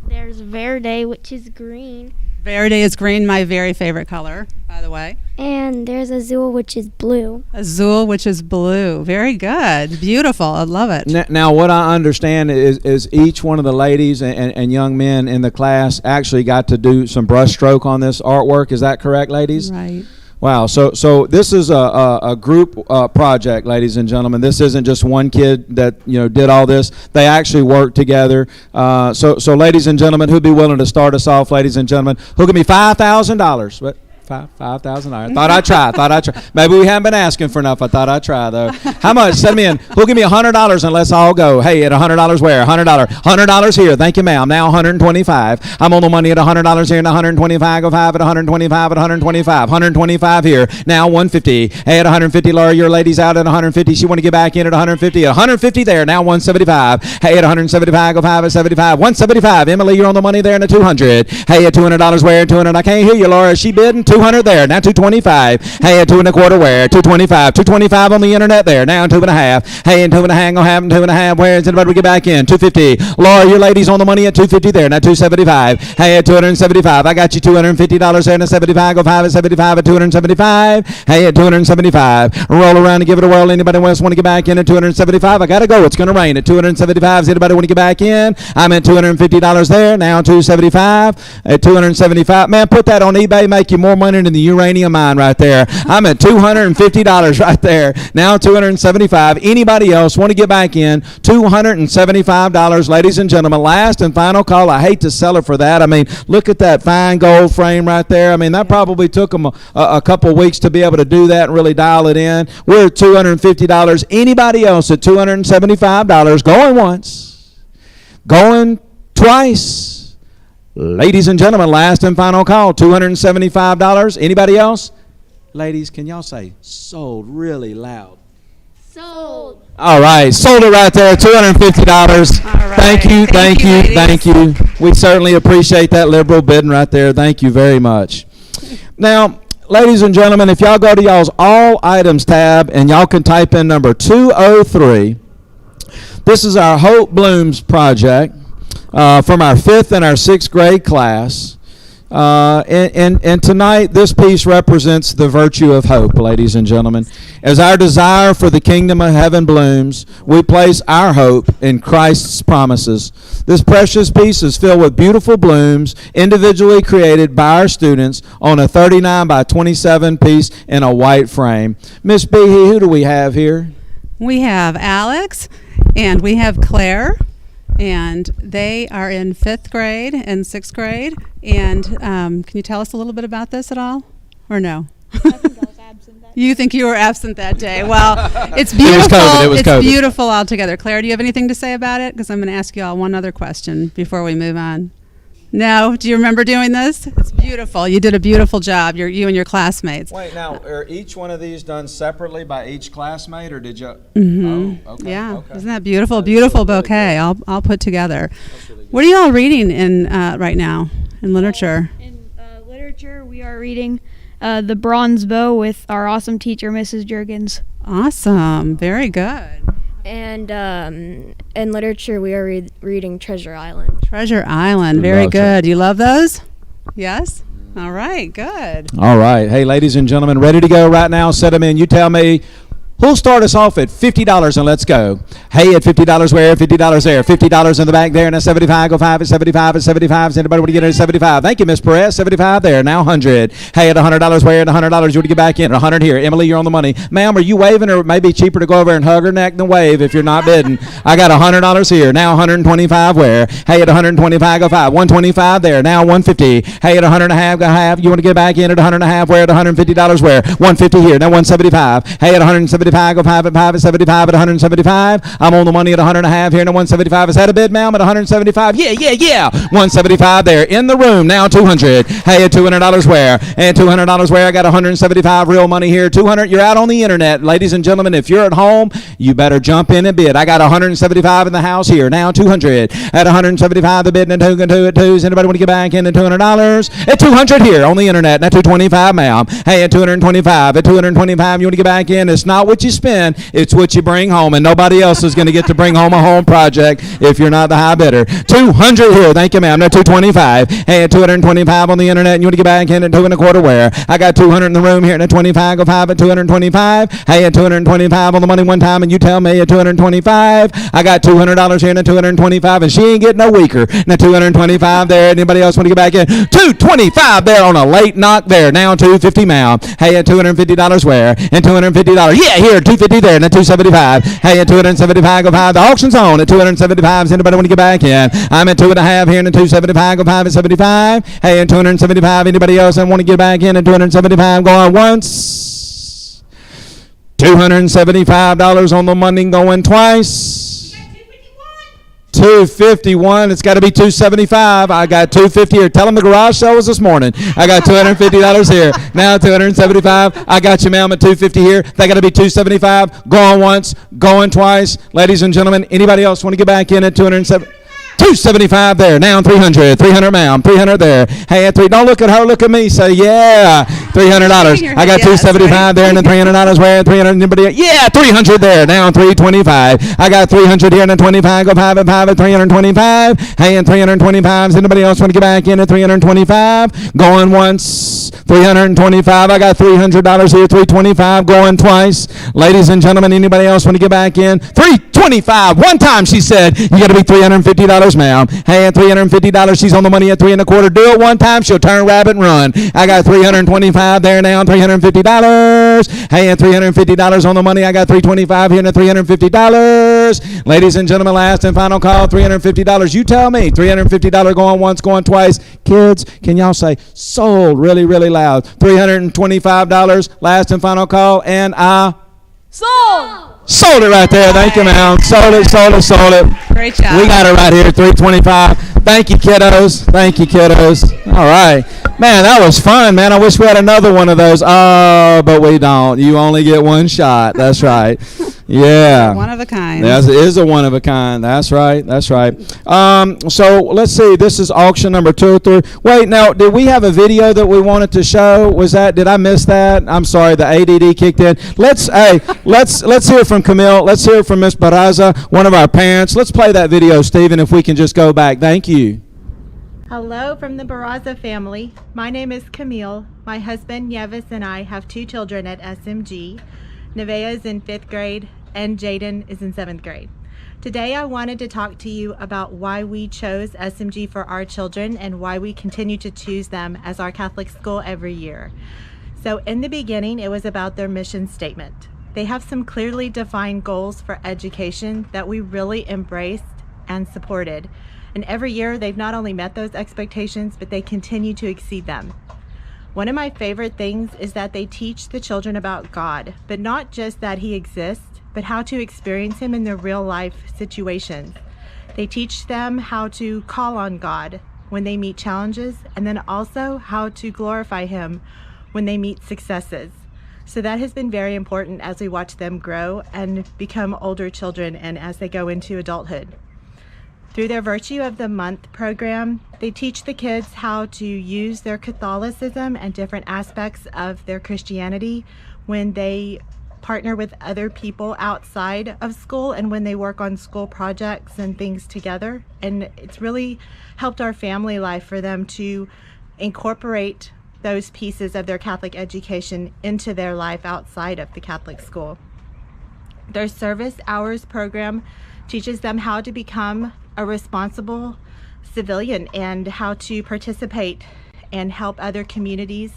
S7: there's verde, which is green.
S9: Verde is green, my very favorite color, by the way.
S7: And there's azul, which is blue.
S9: Azul, which is blue. Very good. Beautiful. I love it.
S3: Now what I understand is each one of the ladies and young men in the class actually got to do some brush stroke on this artwork. Is that correct, ladies?
S9: Right.
S3: Wow. So this is a group project, ladies and gentlemen. This isn't just one kid that did all this. They actually worked together. So ladies and gentlemen, who'd be willing to start us off, ladies and gentlemen? Who give me $5,000? What? $5,000. Thought I'd try. Maybe we haven't been asking for enough. I thought I'd try though. How much? Send me in. Who'll give me $100 and let's all go. Hey, at $100 where? $100 here. Thank you, ma'am. Now 125. I'm on the money at $100 here and 125. Go 5 at 125 at 125. 125 here. Now 150. Hey, at 150, Laura, your lady's out at 150. She want to get back in at 150. At 150 there. Now 175. Hey, at 175. Go 5 at 75. 175. Emily, you're on the money there and at 200. Hey, at $200 where? 200. I can't hear you, Laura. Is she bidding? 200 there. Now 225. Hey, at 2 1/4 where? 225. 225 on the internet there. Now 2 1/2. Hey, and 2 1/2 gonna have 2 1/2. Where is anybody get back in? 250. Laura, your lady's on the money at 250 there. Now 275. Hey, at 275. I got you $250 there. Now 75. Go 5 at 75 at 275. Hey, at 275. Roll around and give it a whirl. Anybody else want to get back in at 275? I gotta go. It's gonna rain at 275. Does anybody want to get back in? I'm at $250 there. Now 275. At 275. Man, put that on eBay. Make you more money than the uranium mine right there. I'm at $250 right there. Now 275. Anybody else want to get back in? $275, ladies and gentlemen. Last and final call. I hate to sell it for that. I mean, look at that fine gold frame right there. I mean, that probably took them a couple weeks to be able to do that and really dial it in. We're at $250. Anybody else at $275? Going once. Going twice. Ladies and gentlemen, last and final call, $275. Anybody else? Ladies, can y'all say sold really loud?
S7: Sold.
S3: All right, sold it right there, $250.
S9: All right.
S3: Thank you,
S9: Thank you,
S3: thank you. We certainly appreciate that liberal bidding right there. Thank you very much. Now, ladies and gentlemen, if y'all go to y'all's all items tab and y'all can type in number 203, this is our Hope Blooms project. From our 5th and our 6th grade class. And tonight, this piece represents the virtue of hope, ladies and gentlemen. As our desire for the kingdom of heaven blooms, we place our hope in Christ's promises. This precious piece is filled with beautiful blooms, individually created by our students on a 39 by 27 piece in a white frame. Miss Behe, who do we have here?
S9: We have Alex and we have Claire. And they are in 5th grade and 6th grade. And can you tell us a little bit about this at all? Or no?
S7: I think I was absent that
S9: You think you were absent that day. Well, it's beautiful.
S3: It was COVID.
S9: It's beautiful altogether. Claire, do you have anything to say about it? Because I'm going to ask you all one other question before we move on. No? Do you remember doing this? It's beautiful. You did a beautiful job, you and your classmates.
S3: Wait, now, are each one of these done separately by each classmate, or did you?
S9: Mm-hmm.
S3: Oh, okay.
S9: Yeah.
S3: Okay.
S9: Isn't that beautiful? Beautiful bouquet. All put together. What are you all reading in right now in literature?
S10: In literature, we are reading The Bronze Bow with our awesome teacher, Mrs. Juergens.
S9: Awesome. Very good.
S11: And in literature, we are reading Treasure Island.
S9: Treasure Island. Very good. You love those? Yes? All right. Good.
S3: All right. Hey, ladies and gentlemen, ready to go right now? Set them in. You tell me. Who'll start us off at $50 and let's go? Hey, at $50 where? $50 there. $50 in the back there and at 75. Go 5 at 75 at 75. Does anybody want to get it at 75? Thank you, Miss Perez. 75 there. Now 100. Hey, at $100 where? At $100 you want to get back in. 100 here. Emily, you're on the money. Ma'am, are you waving, or it may be cheaper to go over and hug her neck than wave if you're not bidding? I got $100 here. Now 125 where? Hey, at 125 go 5. 125 there. Now 150. Hey, at 100 and a half go half. You want to get back in at 100 and a half where? At $150 where? 150 here. Now 175. Hey, at 175 go 5 at 5 at 75 at 175. I'm on the money at 100 and a half here and at 175. Is that a bid, ma'am? At 175? Yeah. 175 there in the room. Now 200. Hey, at $200 where? And $200 where? I got 175 real money here. 200. You're out on the internet, ladies and gentlemen. If you're at home, you better jump in and bid. I got 175 in the house here. Now 200. At 175, the bid and 2 at 2s. Anybody want to get back in at $200? At 200 here on the internet. Now 225, ma'am. Hey, at 225. At 225, you want to get back in? It's not what you spend. It's what you bring home, and nobody else is going to get to bring home a home project if you're not the high bidder. 200 here. Thank you, ma'am. Now 225. Hey, at 225 on the internet, and you want to get back in at 2 1/4 where? I got 200 in the room here, and at 25 go 5 at 225. Hey, at 225 on the money one time, and you tell me at 225. I got $200 here and at 225, and she ain't getting no weaker. Now 225 there. Anybody else want to get back in? 225 there on a late knock there. Now 250, ma'am. Hey, at $250 where? And $250. Yeah, here 250 there. And at 275. Hey, at 275 go 5. The auction's on at 275. Does anybody want to get back in? I'm at 2.5 here and at 275 go 5 at 75. Hey, at 275. Anybody else want to get back in at 275? Going once. $275 on the money going twice. 251. It's got to be 275. I got 250 here. Tell them the garage sale was this morning. I got $250 here. Now 275. I got you, ma'am, at 250 here. They got to be 275. Going once, going twice. Ladies and gentlemen, anybody else want to get back in at 270? 275 there. Now 300. 300, ma'am. 300 there. Hey, at 3. Don't look at her. Look at me. Say, yeah. $300. I got 275 there and then $300 where? 300. Anybody? Yeah, 300 there. Now 325. I got 300 here and then 25. Go 5 at 325. Hey, and 325. Does anybody else want to get back in at 325? Going once. 325. I got $300 here. 325. Going twice. Ladies and gentlemen, anybody else want to get back in? 325. One time she said, you got to be $350, ma'am. Hey, at $350, she's on the money at 3 1/4. Do it one time, she'll turn rabbit and run. I got $325 there now, $350. Hey, at $350 on the money, I got $325 here and at $350. Ladies and gentlemen, last and final call, $350. You tell me, $350 going once, going twice. Kids, can y'all say sold really, really loud? $325, last and final call, and sold it right there. Thank you, ma'am. Sold it.
S9: Great job.
S3: We got it right here, $325. Thank you, kiddos. All right. Man, that was fun, man. I wish we had another one of those. Oh, but we don't. You only get one shot. That's right. Yeah.
S9: One of a kind.
S3: That is a one of a kind. That's right. So let's see. This is auction number 2 or 3. Wait, now, did we have a video that we wanted to show? Did I miss that? I'm sorry. The ADD kicked in. Let's hear from Camille. Let's hear from Miss Baraza, one of our parents. Let's play that video, Stephen, if we can just go back. Thank you.
S12: Hello from the Barraza family. My name is Camille. My husband Yevis and I have 2 children at SMG. Nevaeh is in 5th grade and Jaden is in 7th grade. Today I wanted to talk to you about why we chose SMG for our children and why we continue to choose them as our Catholic school every year. So in the beginning, it was about their mission statement. They have some clearly defined goals for education that we really embraced and supported. And every year, they've not only met those expectations, but they continue to exceed them. One of my favorite things is that they teach the children about God, but not just that He exists, but how to experience Him in their real life situations. They teach them how to call on God when they meet challenges, and then also how to glorify Him when they meet successes. So that has been very important as we watch them grow and become older children and as they go into adulthood. Through their Virtue of the Month program, they teach the kids how to use their Catholicism and different aspects of their Christianity when they partner with other people outside of school and when they work on school projects and things together. And it's really helped our family life for them to incorporate those pieces of their Catholic education into their life outside of the Catholic school. Their Service Hours program teaches them how to become a responsible civilian and how to participate and help other communities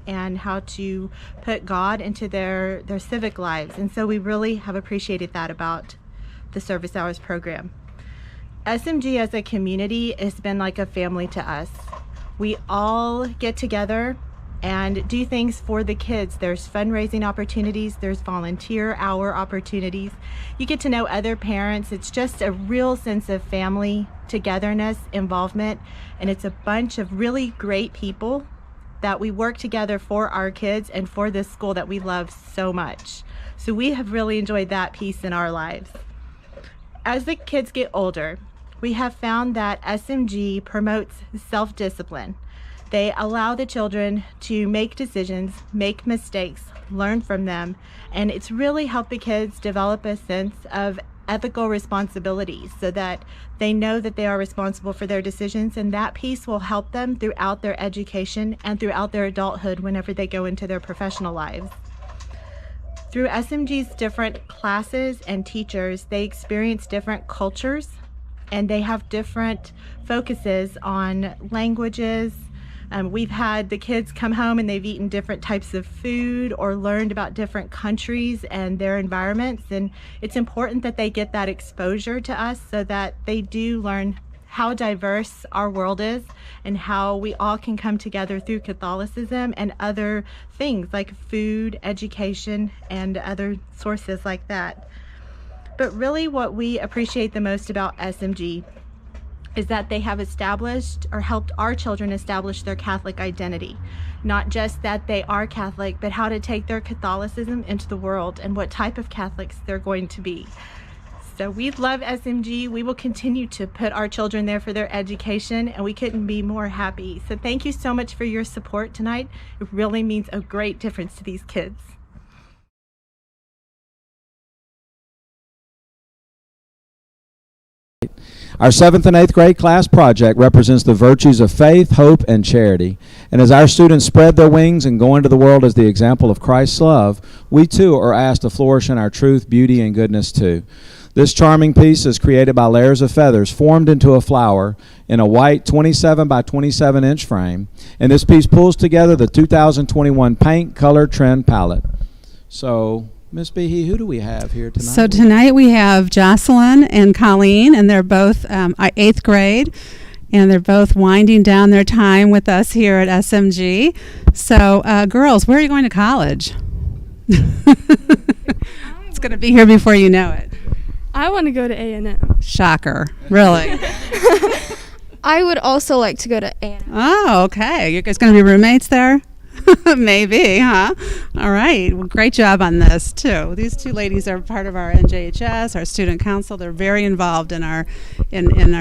S12: and how to put God into their civic lives. And so we really have appreciated that about the Service Hours program. SMG as a community has been like a family to us. We all get together and do things for the kids. There's fundraising opportunities, there's volunteer hour opportunities. You get to know other parents. It's just a real sense of family, togetherness, involvement, and it's a bunch of really great people that we work together for our kids and for this school that we love so much. So we have really enjoyed that piece in our lives. As the kids get older, we have found that SMG promotes self-discipline. They allow the children to make decisions, make mistakes, learn from them, and it's really helped the kids develop a sense of ethical responsibility so that they know that they are responsible for their decisions, and that piece will help them throughout their education and throughout their adulthood whenever they go into their professional lives. Through SMG's different classes and teachers, they experience different cultures and they have different focuses on languages. We've had the kids come home and they've eaten different types of food or learned about different countries and their environments, and it's important that they get that exposure to us so that they do learn how diverse our world is and how we all can come together through Catholicism and other things like food, education, and other sources like that. But really what we appreciate the most about SMG is that they have established or helped our children establish their Catholic identity. Not just that they are Catholic, but how to take their Catholicism into the world and what type of Catholics they're going to be. So we love SMG. We will continue to put our children there for their education, and we couldn't be more happy. So thank you so much for your support tonight. It really means a great difference to these kids.
S3: Our 7th and 8th grade class project represents the virtues of faith, hope, and charity. And as our students spread their wings and go into the world as the example of Christ's love, we too are asked to flourish in our truth, beauty, and goodness too. This charming piece is created by layers of feathers formed into a flower in a white 27 by 27 inch frame. And this piece pulls together the 2021 Paint Color Trend Palette. So, Ms. Behe, who do we have here tonight?
S9: So tonight we have Jocelyn and Colleen, and they're both 8th grade, and they're both winding down their time with us here at SMG. So, girls, where are you going to college? It's going to be here before you know it.
S8: I want to go to A&M.
S9: Shocker, really.
S11: I would also like to go to A&M.
S9: Oh, okay. You guys going to be roommates there? Maybe, huh? All right. Well, great job on this, too. These two ladies are part of our NJHS, our student council. They're very involved in our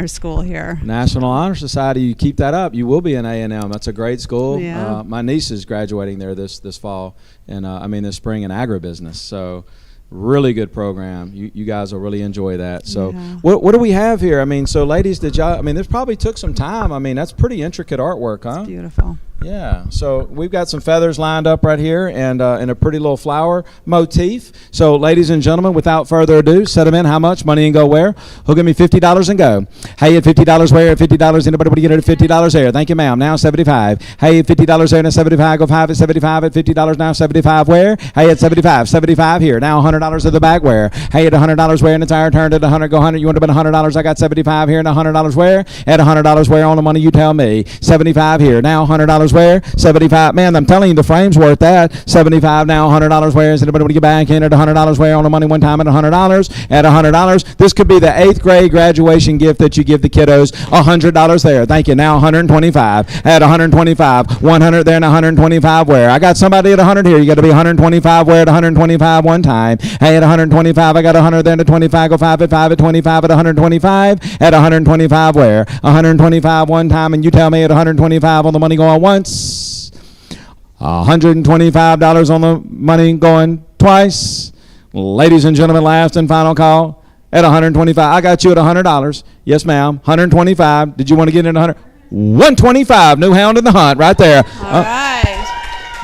S9: school here.
S3: National Honor Society, you keep that up, you will be in A&M. That's a great school.
S9: Yeah.
S3: My niece is graduating there this fall, and this spring in agribusiness. So Really good program. You guys will really enjoy that. So
S9: Yeah.
S3: what do we have here? I mean, so ladies, did y'all, I mean, this probably took some time. I mean, that's pretty intricate artwork, huh?
S9: Beautiful.
S3: Yeah, so we've got some feathers lined up right here and a pretty little flower motif. So ladies and gentlemen, without further ado, set them in. How much? Money and go where? Who'll give me $50 and go? Hey, at $50 where? At $50, anybody want to get it at $50 there? Thank you, ma'am. Now 75. Hey, at $50 there, now 75. Go 5 at 75 at $50 now 75 where? Hey, at 75. 75 here. Now $100 at the back where? Hey, at $100 where? And it's our turn at 100. Go 100. You want to bet $100? I got 75 here and $100 where? At $100 where on the money? You tell me. 75 here. Now $100 where? 75. Man, I'm telling you, the frame's worth that. 75 now, $100 where? Is anybody want to get back in at $100 where on the money one time at $100? At $100. This could be the 8th grade graduation gift that you give the kiddos. $100 there. Thank you. Now 125. At 125. 100 there and 125 where? I got somebody at 100 here. You got to be 125 where? At 125 one time. Hey, at 125. I got 100 there and 25. Go 5 at 5 at 25 at 125. At 125 where? 125 one time, and you tell me at 125 on the money going once. $125 on the money going twice. Ladies and gentlemen, last and final call at 125. I got you at $100. Yes, ma'am. 125. Did you want to get in 100? 125. New hound in the hunt right there.
S9: All right.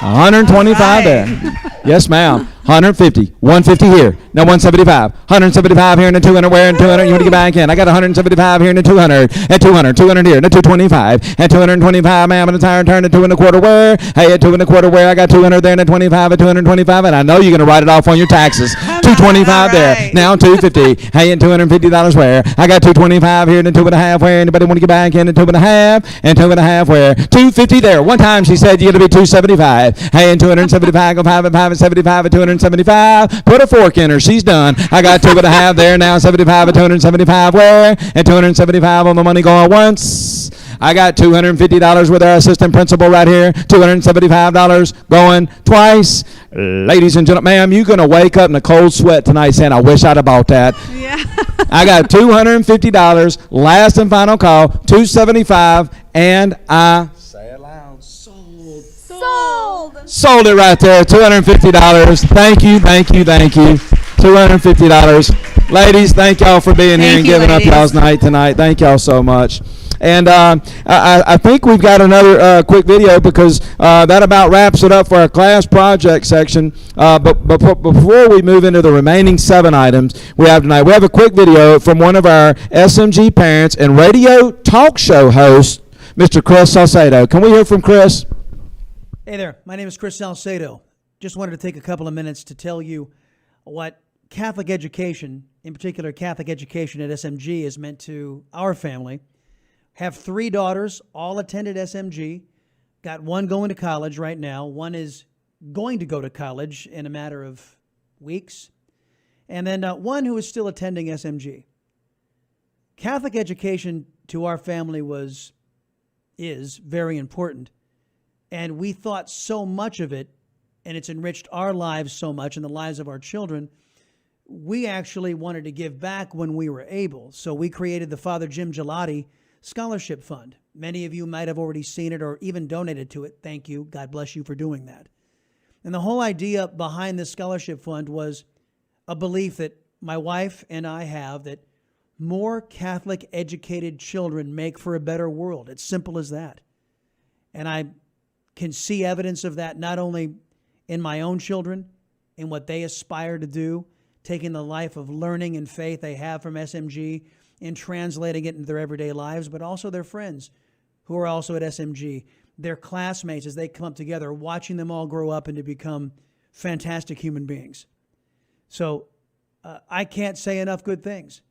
S3: 125
S9: All right.
S3: there. Yes, ma'am. 150. 150 here. Now 175. 175 here and a 200 where and 200. You want to get back in. I got 175 here and a 200. At 200. 200 here and a 225. At 225, ma'am, and a tire turn at 2 1/4 where? Hey, at 2 1/4 where? I got 200 there and a 25 at 225. And I know you're going to write it off on your taxes. 225 there.
S9: Right.
S3: Now 250. Hey, and $250 where? I got 225 here and a 2 1/2 where? Anybody want to get back in at 2 1/2? And 2 1/2 where? 250 there. One time she said you're going to be 275. Hey, and 275. Go 5 at 5 at 75 at 275. Put a fork in her. She's done. I got 2 1/2 there. Now 75 at 275 where? And 275 on the money going once. I got $250 with our assistant principal right here. $275 going twice. Ladies and gentlemen, ma'am, you're going to wake up in a cold sweat tonight saying, I wish I'd have bought that.
S9: Yeah.
S3: I got $250. Last and final call. $275. And I say it loud. Sold it right there. $250. Thank you, thank you, thank you. $250. Ladies, thank y'all for being here and giving up y'all's night tonight. Thank y'all so much. And I think we've got another quick video because that about wraps it up for our class project section. But before we move into the remaining 7 items we have tonight, we have a quick video from one of our SMG parents and radio talk show host, Mr. Chris Salcedo. Can we hear from Chris?
S13: Hey there, my name is Chris Salcedo. Just wanted to take a couple of minutes to tell you what Catholic education, in particular Catholic education at SMG, has meant to our family. Have 3 daughters, all attended SMG. Got one going to college right now. One is going to go to college in a matter of weeks. And then one who is still attending SMG. Catholic education to our family is very important. And we thought so much of it, and it's enriched our lives so much and the lives of our children, we actually wanted to give back when we were able. So we created the Father Jim Gelati Scholarship Fund. Many of you might have already seen it or even donated to it. Thank you. God bless you for doing that. And the whole idea behind this scholarship fund was a belief that my wife and I have that more Catholic educated children make for a better world. It's simple as that. And I can see evidence of that not only in my own children, in what they aspire to do, taking the life of learning and faith they have from SMG and translating it into their everyday lives, but also their friends who are also at SMG, their classmates as they come up together, watching them all grow up and to become fantastic human beings. So I can't say enough good things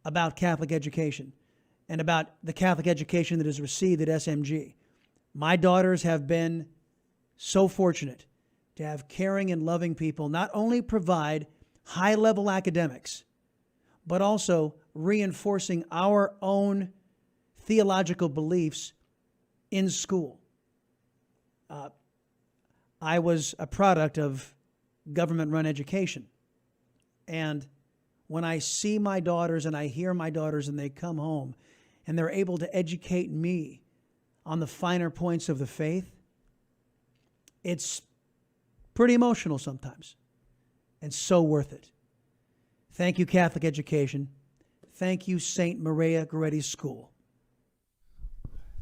S13: about Catholic education and about the Catholic education that is received at SMG. My daughters have been so fortunate to have caring and loving people not only provide high-level academics, but also reinforcing our own theological beliefs in school. I was a product of government-run education. And when I see my daughters and I hear my daughters and they come home and they're able to educate me on the finer points of the faith, it's pretty emotional sometimes and so worth it. Thank you, Catholic Education. Thank you, St. Maria Goretti School.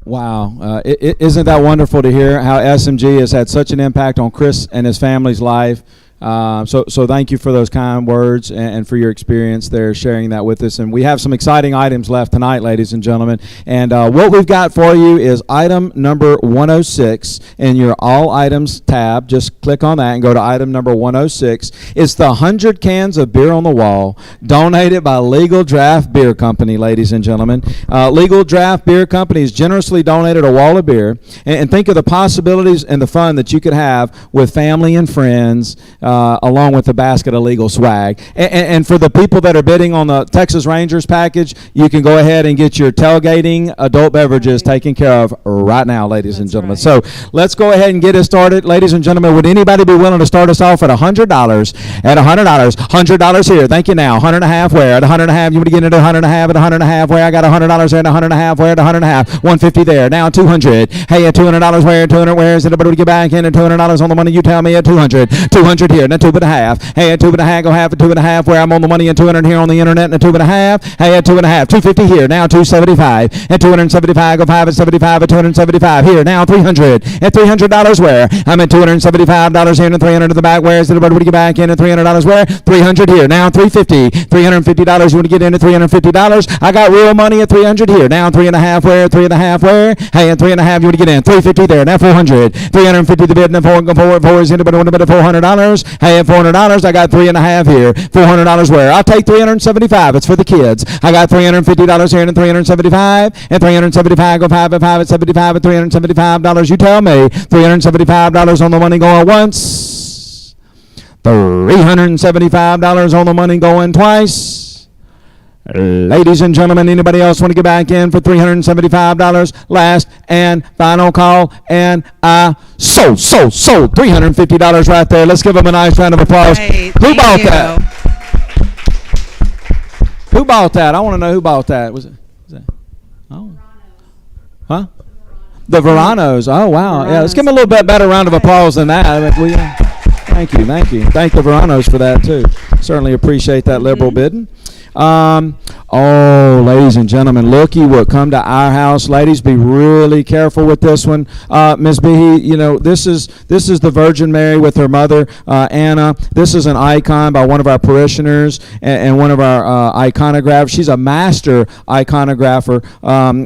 S3: Wow. Isn't that wonderful to hear how SMG has had such an impact on Chris and his family's life? So thank you for those kind words and for your experience there, sharing that with us. And we have some exciting items left tonight, ladies and gentlemen. And what we've got for you is item number 106 in your All Items tab. Just click on that and go to item number 106. It's the 100 cans of beer on the wall donated by Legal Draft Beer Company, ladies and gentlemen. Legal Draft Beer Company has generously donated a wall of beer. And think of the possibilities and the fun that you could have with family and friends, along with a basket of legal swag. And for the people that are bidding on the Texas Rangers package, you can go ahead and get your tailgating adult beverages taken care of right now, ladies and gentlemen. So let's go ahead and get it started. Ladies and gentlemen, would anybody be willing to start us off at $100? At $100. $100 here. Thank you now. 100 and a half where? At 100 and a half. You want to get into 100 and a half? At 100 and a half where? I got $100 there. At 100 and a half where? At 100 and a half. 150 there. Now 200. Hey, at $200 where? 200 where? Is anybody to get back in at $200 on the money? You tell me. At 200. 200 here. Now 2 and a half. Hey, at 2 and a half, go half at 2 and a half where I'm on the money, and 200 here on the internet, and at 2 and a half. Hey, at 2 and a half. 250 here. Now 275. At 275, go 5 at 75 at 275 here. Now 300. At $300 where? I'm at $275 here and 300 to the back. Where is everybody to get back in at $300 where? 300 here. Now 350. $350 you want to get in at $350. I got real money at 300 here. Now 3 and a half where? 3 and a half where? Hey, at 3 and a half you want to get in. 350 there. Now 400. 350 the bid and 4 is anybody want to bid at $400? Hey, at $400 I got 3 and a half here. $400 where? I'll take 375. It's for the kids. I got $350 here and 375. And 375 go 5 at 75 at $375. You tell me. $375 on the money going once. $375 on the money going twice. Ladies and gentlemen, anybody else want to get back in for $375? Last and final call. And I sold $350 right there. Let's give them a nice round of applause.
S9: Great.
S3: Who
S9: Thank
S3: bought
S9: you.
S3: that? Who bought that? I want to know who bought that. Was that? Oh. Huh? The Veranos. Oh, wow. Yeah, let's give them a little bit better round of applause than that. I mean, thank you. Thank the Veranos for that, too. Certainly appreciate that liberal bidding. Ladies and gentlemen, looky what come to our house. Ladies, be really careful with this one. Ms. Behe, you know, this is the Virgin Mary with her mother, Anna. This is an icon by one of our parishioners and one of our iconographers. She's a master iconographer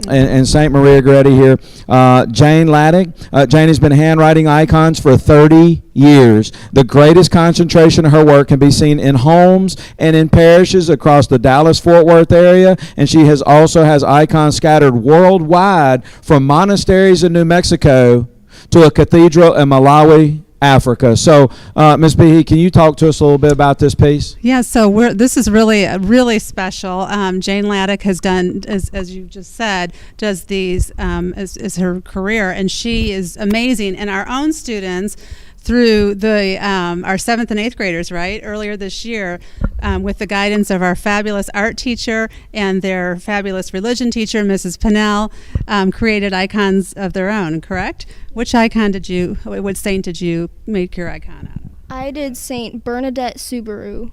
S3: in St. Maria Goretti here. Jane Laddick. Jane has been handwriting icons for 30 years. The greatest concentration of her work can be seen in homes and in parishes across the Dallas-Fort Worth area, and she also has icons scattered worldwide from monasteries in New Mexico to a cathedral in Malawi, Africa. So, Ms. Behe, can you talk to us a little bit about this piece?
S9: Yeah, so this is really special. Jane Laddick has done, as you just said, does these as her career, and she is amazing. And our own students, through the our 7th and 8th graders, right, earlier this year, with the guidance of our fabulous art teacher and their fabulous religion teacher, Mrs. Pinnell, created icons of their own, correct? Which saint did you make your icon out of?
S11: I did Saint Bernadette Subaru.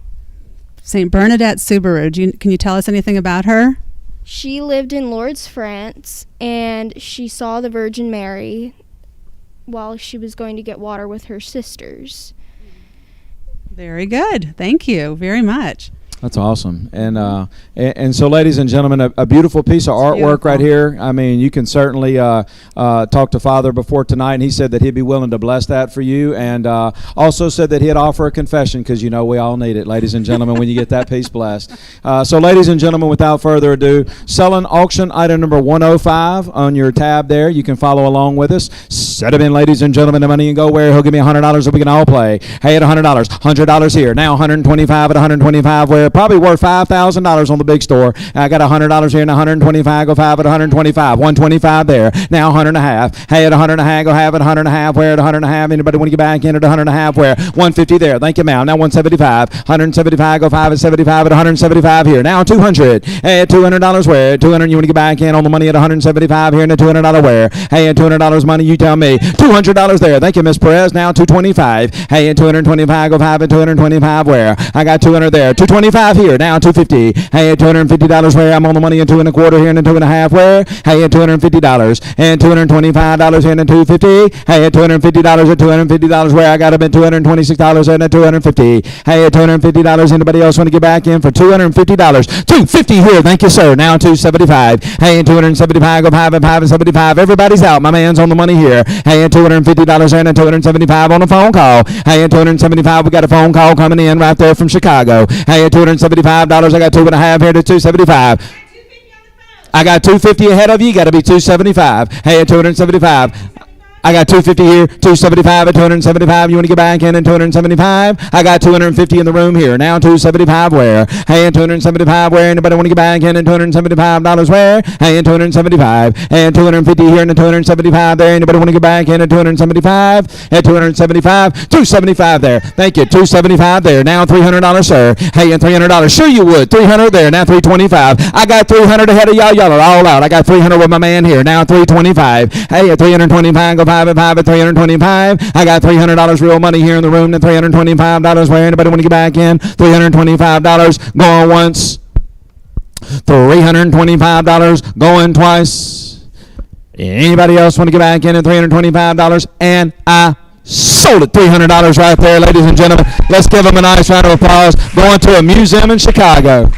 S9: Saint Bernadette Subaru. Can you tell us anything about her?
S11: She lived in Lourdes, France, and she saw the Virgin Mary while she was going to get water with her sisters.
S9: Very good. Thank you very much.
S3: That's awesome. And so, ladies and gentlemen, a beautiful piece of artwork right here. I mean, you can certainly talk to Father before tonight, and he said that he'd be willing to bless that for you, and also said that he'd offer a confession, because you know we all need it, ladies and gentlemen, when you get that piece blessed. So, ladies and gentlemen, without further ado, selling auction item number 105 on your tab there. You can follow along with us. Set it in, ladies and gentlemen. The money and go where? He'll give me $100 so we can all play. Hey, at $100. $100 here. Now 125 at 125 where? Probably worth $5,000 on the big store. I got $100 here and 125. Go 5 at 125. 125 there. Now 100 and a half. Hey, at 100 and a half. Go have at 100 and a half. Where? At 100 and a half. Anybody want to get back in at 100 and a half? Where? 150 there. Thank you, ma'am. Now 175. 175. Go 5 at 75 at 175 here. Now 200. Hey, at $200 where? At 200 you want to get back in on the money at 175 here and at $200 where? Hey, at $200 money you tell me. $200 there. Thank you, Miss Perez. Now 225. Hey, at 225. Go 5 at 225 where? I got 200 there. 225. 275 here, now $250. Hey, at $250 where I'm on the money, and 2 1/4 here, and 2 1/2 where. Hey, at $250 and $225 here, and $250. Hey, at $250 at $250 where I got them at $226 and at $250. Hey, at $250. Anybody else want to get back in for $250? $250 here, thank you, sir. Now $275. Hey, at $275, go 5 and 5 and 75. Everybody's out. My man's on the money here. Hey, at $250 and at $275 on a phone call. Hey, at $275, we got a phone call coming in right there from Chicago. Hey, at $275, I got 2 1/2 here to $275. I got $250 ahead of you. Got to be $275. Hey, at $275. I got $250 here, $275 at $275. You want to get back in at $275? I got $250 in the room here. Now $275 where? Hey, at $275 where? Anybody want to get back in at $275 where? Hey, at $275. And $250 here and $275 there. Anybody want to get back in at $275? At $275. $275 there. Thank you. $275 there. Now $300, sir. Hey, at $300. Sure you would. $300 there. Now $325. I got $300 ahead of y'all. Y'all are all out. I got $300 with my man here. Now $325. Hey, at $325. Go 5 and 5 at $325. I got $300 real money here in the room. At $325 where? Anybody want to get back in? $325 going once. $325 going twice. Anybody else want to get back in at $325? And I sold it. $300 right there, ladies and gentlemen. Let's give them a nice round of applause. Going to a museum in Chicago.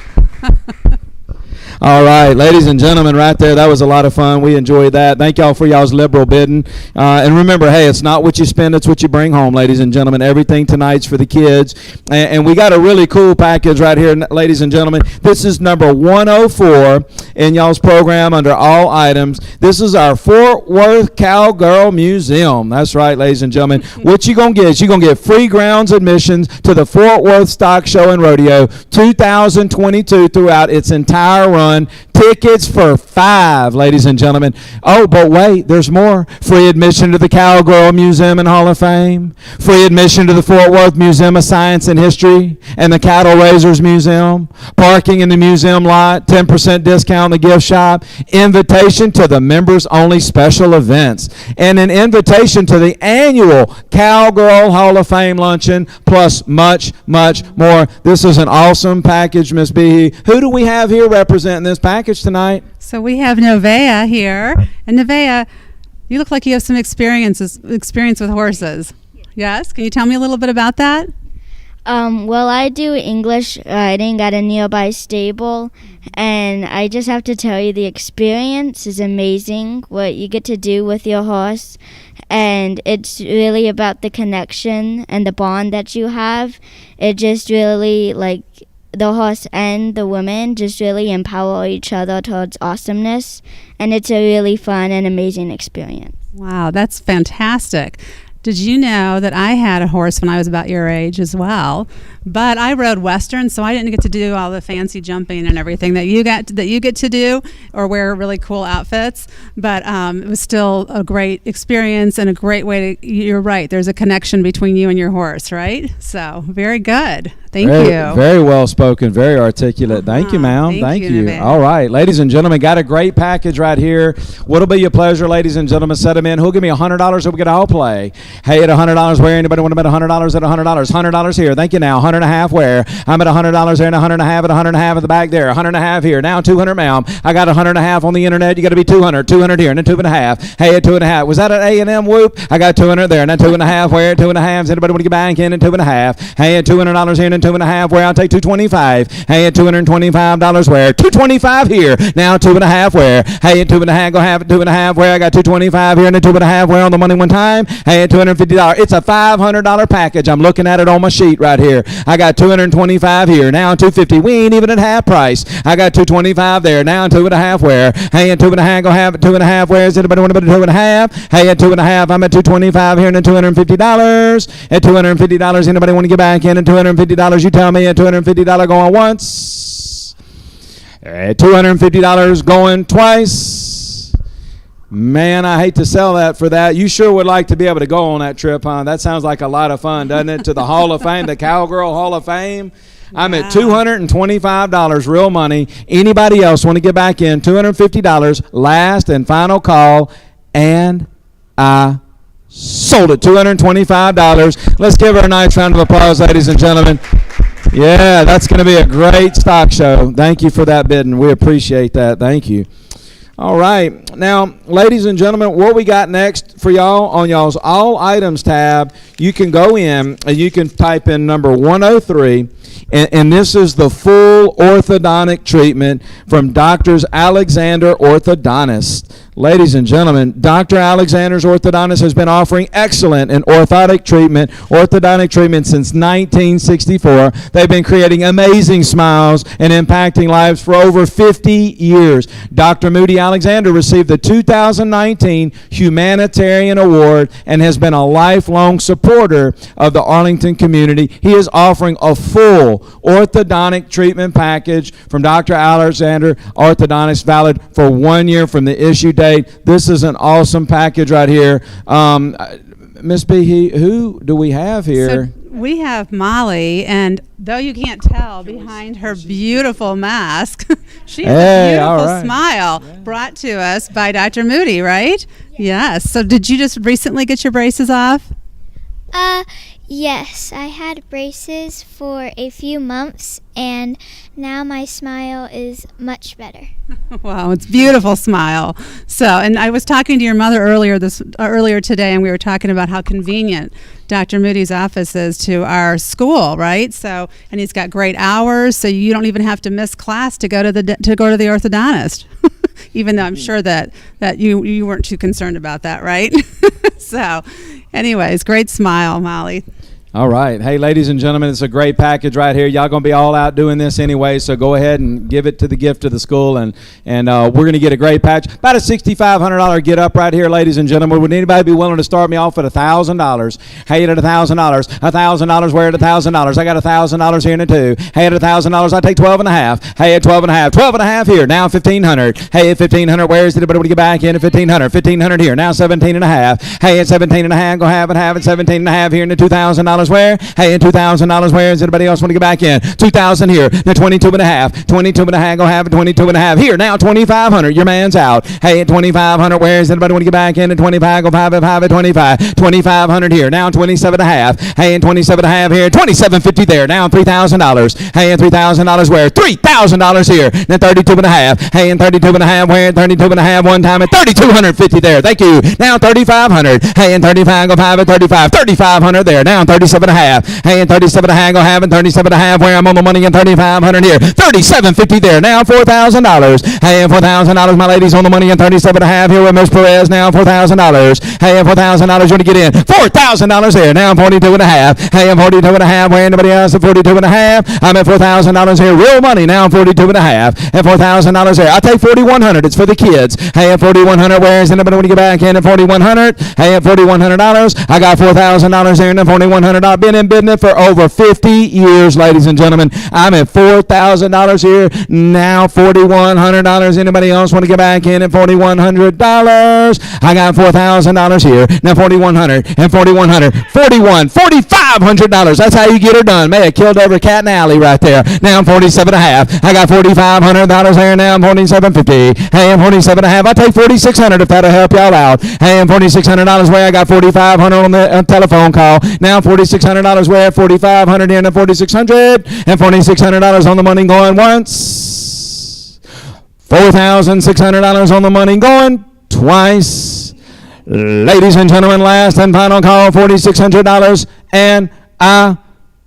S3: All right, ladies and gentlemen, right there, that was a lot of fun. We enjoyed that. Thank y'all for y'all's liberal bidding. And remember, hey, it's not what you spend, it's what you bring home, ladies and gentlemen. Everything tonight's for the kids. And we got a really cool package right here, ladies and gentlemen. This is number 104 in y'all's program under all items. This is our Fort Worth Cowgirl Museum. That's right, ladies and gentlemen. What you going to get is you're going to get free grounds admissions to the Fort Worth Stock Show and Rodeo 2022 throughout its entire run. Tickets for 5, ladies and gentlemen. Oh, but wait, there's more. Free admission to the Cowgirl Museum and Hall of Fame. Free admission to the Fort Worth Museum of Science and History and the Cattle Raisers Museum. Parking in the museum lot. 10% discount in the gift shop. Invitation to the members-only special events. And an invitation to the annual Cowgirl Hall of Fame luncheon, plus much, much more. This is an awesome package, Miss Behe. Who do we have here representing this package tonight?
S9: So we have Nevaeh here. And Nevaeh, you look like you have some experience with horses. Yes? Can you tell me a little bit about that?
S11: Well, I do English riding at a nearby stable, and I just have to tell you the experience is amazing, what you get to do with your horse, and it's really about the connection and the bond that you have. It just really, like, the horse and the women just really empower each other towards awesomeness, and it's a really fun and amazing experience.
S9: Wow, that's fantastic. Did you know that I had a horse when I was about your age as well? But I rode Western, so I didn't get to do all the fancy jumping and everything that you get to do, or wear really cool outfits. But it was still a great experience and a great way to. You're right. There's a connection between you and your horse, right? So very good. Thank you.
S3: Very well spoken, very articulate. Thank you, ma'am. Thank you.
S9: Nevaeh.
S3: All right, ladies and gentlemen, got a great package right here. What'll be your pleasure, ladies and gentlemen? Set them in. Who'll give me $100 so we can all play? Hey, at $100 where? Anybody want to bet $100 at $100? $100 here. Thank you now. 100.5 where? I'm at $100 there and 100.5 at 100.5 at the back there. 100.5 here. Now 200, ma'am. I got 100.5 on the internet. You got to be 200. 200 here and then 2.5. Hey, at 2.5. Was that an A&M whoop? I got 200 there and then 2.5 where? 2.5. Anybody want to get back in at 2.5? Hey, at $200 here and then 2.5 where? I'll take 225. Hey, at $225 where? 225 here. Now 2.5 where? Hey, at 2.5. Go have it 2.5 where? I got 225 here and then 2.5 where on the money one time? Hey, at $250. It's a $500 package. I'm looking at it on my sheet right here. I got 225 here. Now 250. We ain't even at half price. I got 225 there. Now 2.5 where? Hey, at 2.5. Go have it 2.5 where? Is anybody want to bet 2.5? Hey, at 2.5. I'm at 225 here and then $250. At $250. Anybody want to get back in at $250? You tell me. At $250 going once. At $250 going twice. Man, I hate to sell that for that. You sure would like to be able to go on that trip, huh? That sounds like a lot of fun, doesn't it? To the Hall of Fame, the Cowgirl Hall of Fame. I'm at $225 real money. Anybody else want to get back in? $250, last and final call, and I sold it. $225. Let's give her a nice round of applause, ladies and gentlemen. Yeah, that's going to be a great stock show. Thank you for that bidding. We appreciate that. Thank you. All right. Now, ladies and gentlemen, what we got next for y'all on y'all's All Items tab, you can go in and you can type in number 103, and this is the full orthodontic treatment from Doctors Alexander Orthodontist. Ladies and gentlemen, Dr. Alexander's Orthodontist has been offering excellent and orthodontic treatment since 1964. They've been creating amazing smiles and impacting lives for over 50 years. Dr. Moody Alexander received the 2019 Humanitarian Award and has been a lifelong supporter of the Arlington community. He is offering a full orthodontic treatment package from Dr. Alexander Orthodontist, valid for 1 year from the issue date. This is an awesome package right here. Miss B, who do we have here?
S9: So we have Molly, and though you can't tell behind her beautiful mask, she has a beautiful smile brought to us by Dr. Moody, right? Yes. So did you just recently get your braces off?
S7: Yes, I had braces for a few months, and now my smile is much better.
S9: Wow, it's a beautiful smile. So, and I was talking to your mother earlier today, and we were talking about how convenient Dr. Moody's office is to our school, right? So, and he's got great hours, so you don't even have to miss class to go to the orthodontist. Even though I'm sure that you weren't too concerned about that, right? So, anyways, great smile, Molly.
S3: All right. Hey, ladies and gentlemen, it's a great package right here. Y'all going to be all out doing this anyway, so go ahead and give it to the gift of the school, and we're going to get a great package. About a $6,500 get up right here, ladies and gentlemen. Would anybody be willing to start me off at $1,000? Hey, at $1,000. $1,000, where at $1,000? I got $1,000 here in a two. Hey, at $1,000, I take 12 and a half. Hey, at 12 and a half. 12 and a half here. Now 1,500. Hey, at 1,500, where is it? Everybody get back in at 1,500. 1,500 here. Now 17 and a half. Hey, at 17 and a half, go have it. 17 and a half here in the $2,000. Where? Hey, and $2,000 where? Does anybody else want to get back in? 2,000 here. Then 22 and a half. 22 and a half. Go have it. 22 and a half here. Now 2,500. Your man's out. Hey, at 2,500 where? Does anybody want to get back in at 25? Go 5 at 25. 2,500 here. Now 27 and a half. Hey, and 27 and a half here. 27.50 there. Now $3,000. Hey, and $3,000 where? $3,000 here. Then 32 and a half. Hey, and 32 and a half where? 32 and a half one time at 3,250 there. Thank you. Now 3,500. Hey, and 35. Go 5 at 35. 3,500 there. Now 37 and a half. Hey, and 37 and a half, go have it. 37 and a half, where I'm on the money, and 3,500 here. 37.50 there. Now $4,000. Hey, and $4,000, my ladies on the money, and 37 and a half here with Miss Perez. Now $4,000. Hey, and $4,000, you want to get in? $4,000 there. Now 42 and a half. Hey, and 42 and a half, where anybody else at 42 and a half? I'm at $4,000 here. Real money. Now 42 and a half. And $4,000 there. I'll take 4,100. It's for the kids. Hey, at 4,100, where is anybody want to get back in at 4,100? Hey, at $4,100, I got $4,000 there, and then $4,100. Been in business for over 50 years, ladies and gentlemen. I'm at $4,000 here. Now $4,100. Anybody else want to get back in at $4,100? I got $4,000 here. Now $4,100 and $4,100. $4,500. That's how you get her done. May have killed every cat in the alley right there. Now I'm 47 and a half. I got $4,500 there. Now I'm 47.50. Hey, I'm 47 and a half. I'll take 4,600 if that'll help y'all out. Hey, I'm $4,600 where? I got 4,500 on the telephone call. Now $4,600 where? 4,500 here and 4,600 and $4,600 on the money going once. $4,600 on the money going twice. Ladies and gentlemen, last and final call, $4,600, and I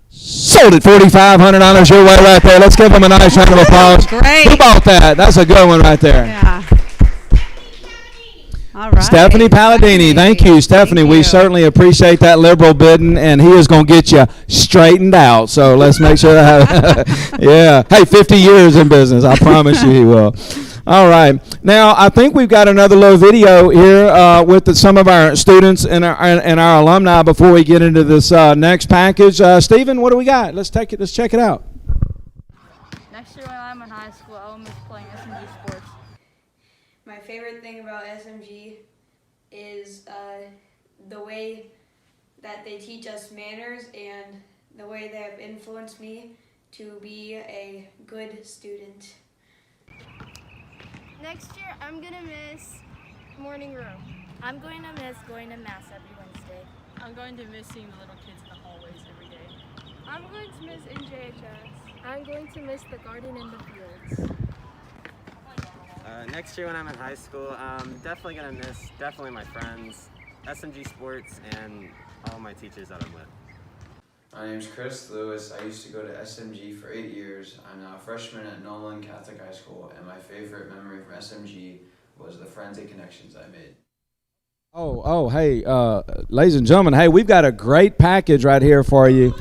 S3: sold it. $4,500 your way right there. Let's give them a nice round of applause.
S9: Great.
S3: Who bought that? That's a good one right there.
S9: Yeah. All right.
S3: Stephanie Palladini. Thank you, Stephanie. We certainly appreciate that liberal bidding, and he is going to get you straightened out. So let's make sure that. Yeah. Hey, 50 years in business. I promise you he will. All right. Now, I think we've got another little video here with some of our students and our alumni before we get into this next package. Stephen, what do we got? Let's check it out.
S14: Next year when I'm in high school, I will miss playing SMG sports. My favorite thing about SMG is the way that they teach us manners and the way they have influenced me to be a good student.
S2: Next year, I'm going to miss morning room.
S15: I'm going to miss going to mass every Wednesday.
S16: I'm going to miss seeing the little kids in the hallways every day.
S8: I'm going to miss NJHS. I'm going to miss the garden and the fields.
S15: Next year when I'm in high school, I'm definitely going to miss my friends, SMG sports, and all my teachers that I'm with.
S16: My name's Chris Lewis. I used to go to SMG for 8 years. I'm now a freshman at Nolan Catholic High School, and my favorite memory from SMG was the friends and connections I made.
S3: Hey, ladies and gentlemen, hey, we've got a great package right here for you.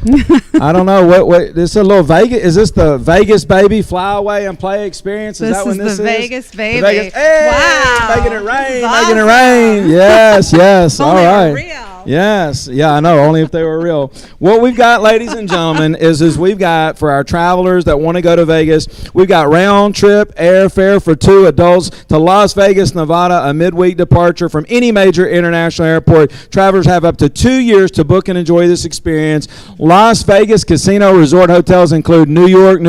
S3: I don't know what this is a little Vegas. Is this the Vegas baby fly away and play experience? Is that when this is?
S9: Vegas baby.
S3: The Vegas, hey,
S9: wow,
S3: making it rain,
S9: awesome.
S3: making it rain. Yes. All right.
S9: Real.
S3: Yes, yeah, I know. Only if they were real. What we've got, ladies and gentlemen, is we've got for our travelers that want to go to Vegas, we've got round trip airfare for 2 adults to Las Vegas, Nevada, a midweek departure from any major international airport. Travelers have up to 2 years to book and enjoy this experience. Las Vegas casino resort hotels include New York,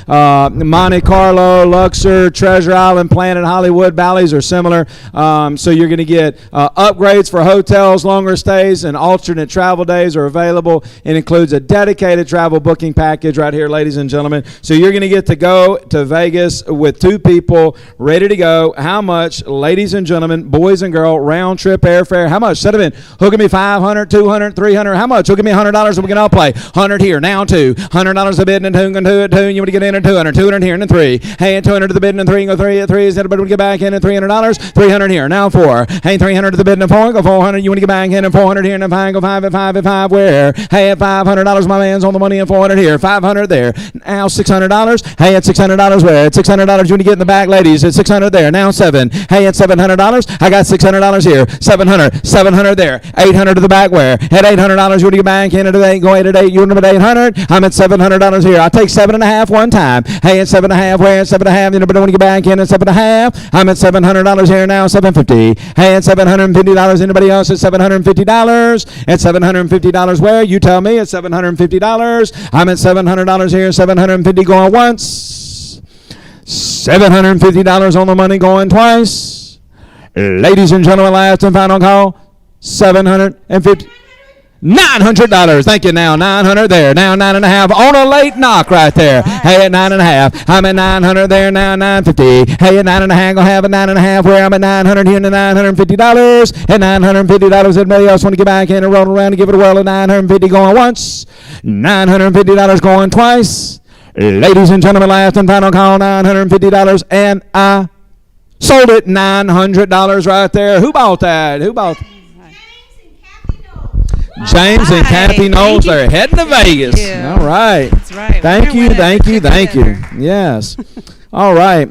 S3: Monte Carlo, Luxor, Treasure Island, Planet Hollywood, Bally's are similar. So you're going to get upgrades for hotels, longer stays, and alternate travel days are available. It includes a dedicated travel booking package right here, ladies and gentlemen. So you're going to get to go to Vegas with 2 people ready to go. How much, ladies and gentlemen, boys and girls, round trip airfare? How much? Set them in. Who'll give me $500, $200, $300? How much? Who'll give me $100 and we can all play? $100 here, now 2. $100 a bid and 2 and 2 and 2. And you want to get in at 200, 200 here and 3. Hey, and 200 to the bid and 3 and go 3 at 3. Is everybody want to get back in at $300? 300 here, now 4. Hey, 300 to the bid and 4. Go 400. You want to get back in at 400 here and 5. Go 5 at 5 at 5. Where? Hey, at $500, my man's on the money and 400 here. 500 there. Now $600. Hey, at $600 where? At $600 you want to get in the back, ladies. At $600 there. Now 7. Hey, at $700. I got $600 here. 700 there. 800 to the back where? At $800 you want to get back in at 8. Go 8 at 8. You want to 800. I'm at $700 here. I take 7.5 one time. Hey, at 7.5 where? At 7.5. You know, but I want to get back in at 7.5. I'm at $700 here now. 750. Hey, at $750. Anybody else at $750? At $750 where? You tell me. At $750. I'm at $700 here. 750 going once. $750 on the money going twice. Ladies and gentlemen, last and final call. $750. $900. Thank you. Now 900 there. Now 9.5 on a late knock right there. Hey, at 9.5. I'm at 900 there. Now 950. Hey, at 9.5. Gonna have a 9.5 where I'm at 900 here to $950. At $950. Anybody else want to get back in and roll around and give it a whirl at 950 going once? $950 going twice. Ladies and gentlemen, last and final call. $950. And I sold it. $900 right there. Who bought that? Who bought that? James and Kathy Knowles, they're heading to Vegas. All right. That's right. Thank you. Yes. All right.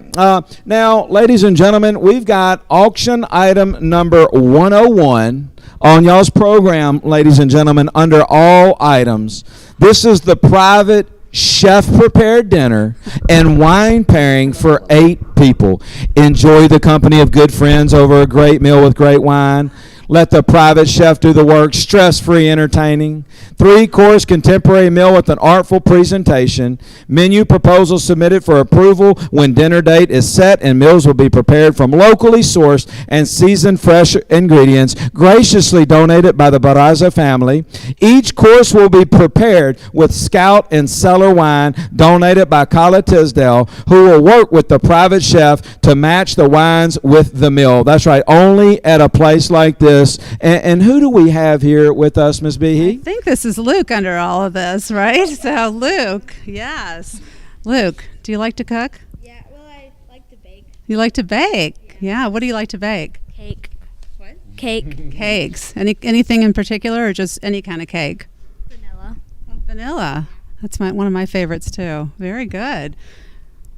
S3: Now, ladies and gentlemen, we've got auction item number 101 on y'all's program, ladies and gentlemen, under all items. This is the private chef-prepared dinner and wine pairing for 8 people. Enjoy the company of good friends over a great meal with great wine. Let the private chef do the work, stress-free entertaining. 3-course contemporary meal with an artful presentation. Menu proposals submitted for approval when dinner date is set, and meals will be prepared from locally sourced and seasoned fresh ingredients, graciously donated by the Barraza family. Each course will be prepared with Scout and Cellar wine donated by Kala Tisdale, who will work with the private chef to match the wines with the meal. That's right, only at a place like this. And who do we have here with us, Ms. Behe?
S9: I think this is Luke under all of this, right? So Luke, yes. Luke, do you like to cook?
S7: Yeah, well, I like to bake.
S9: You like to bake? Yeah. What do you like to bake?
S7: Cake.
S9: What?
S7: Cake.
S9: Cakes. Anything in particular, or just any kind of cake?
S7: Vanilla.
S9: Oh, vanilla. That's one of my favorites too. Very good.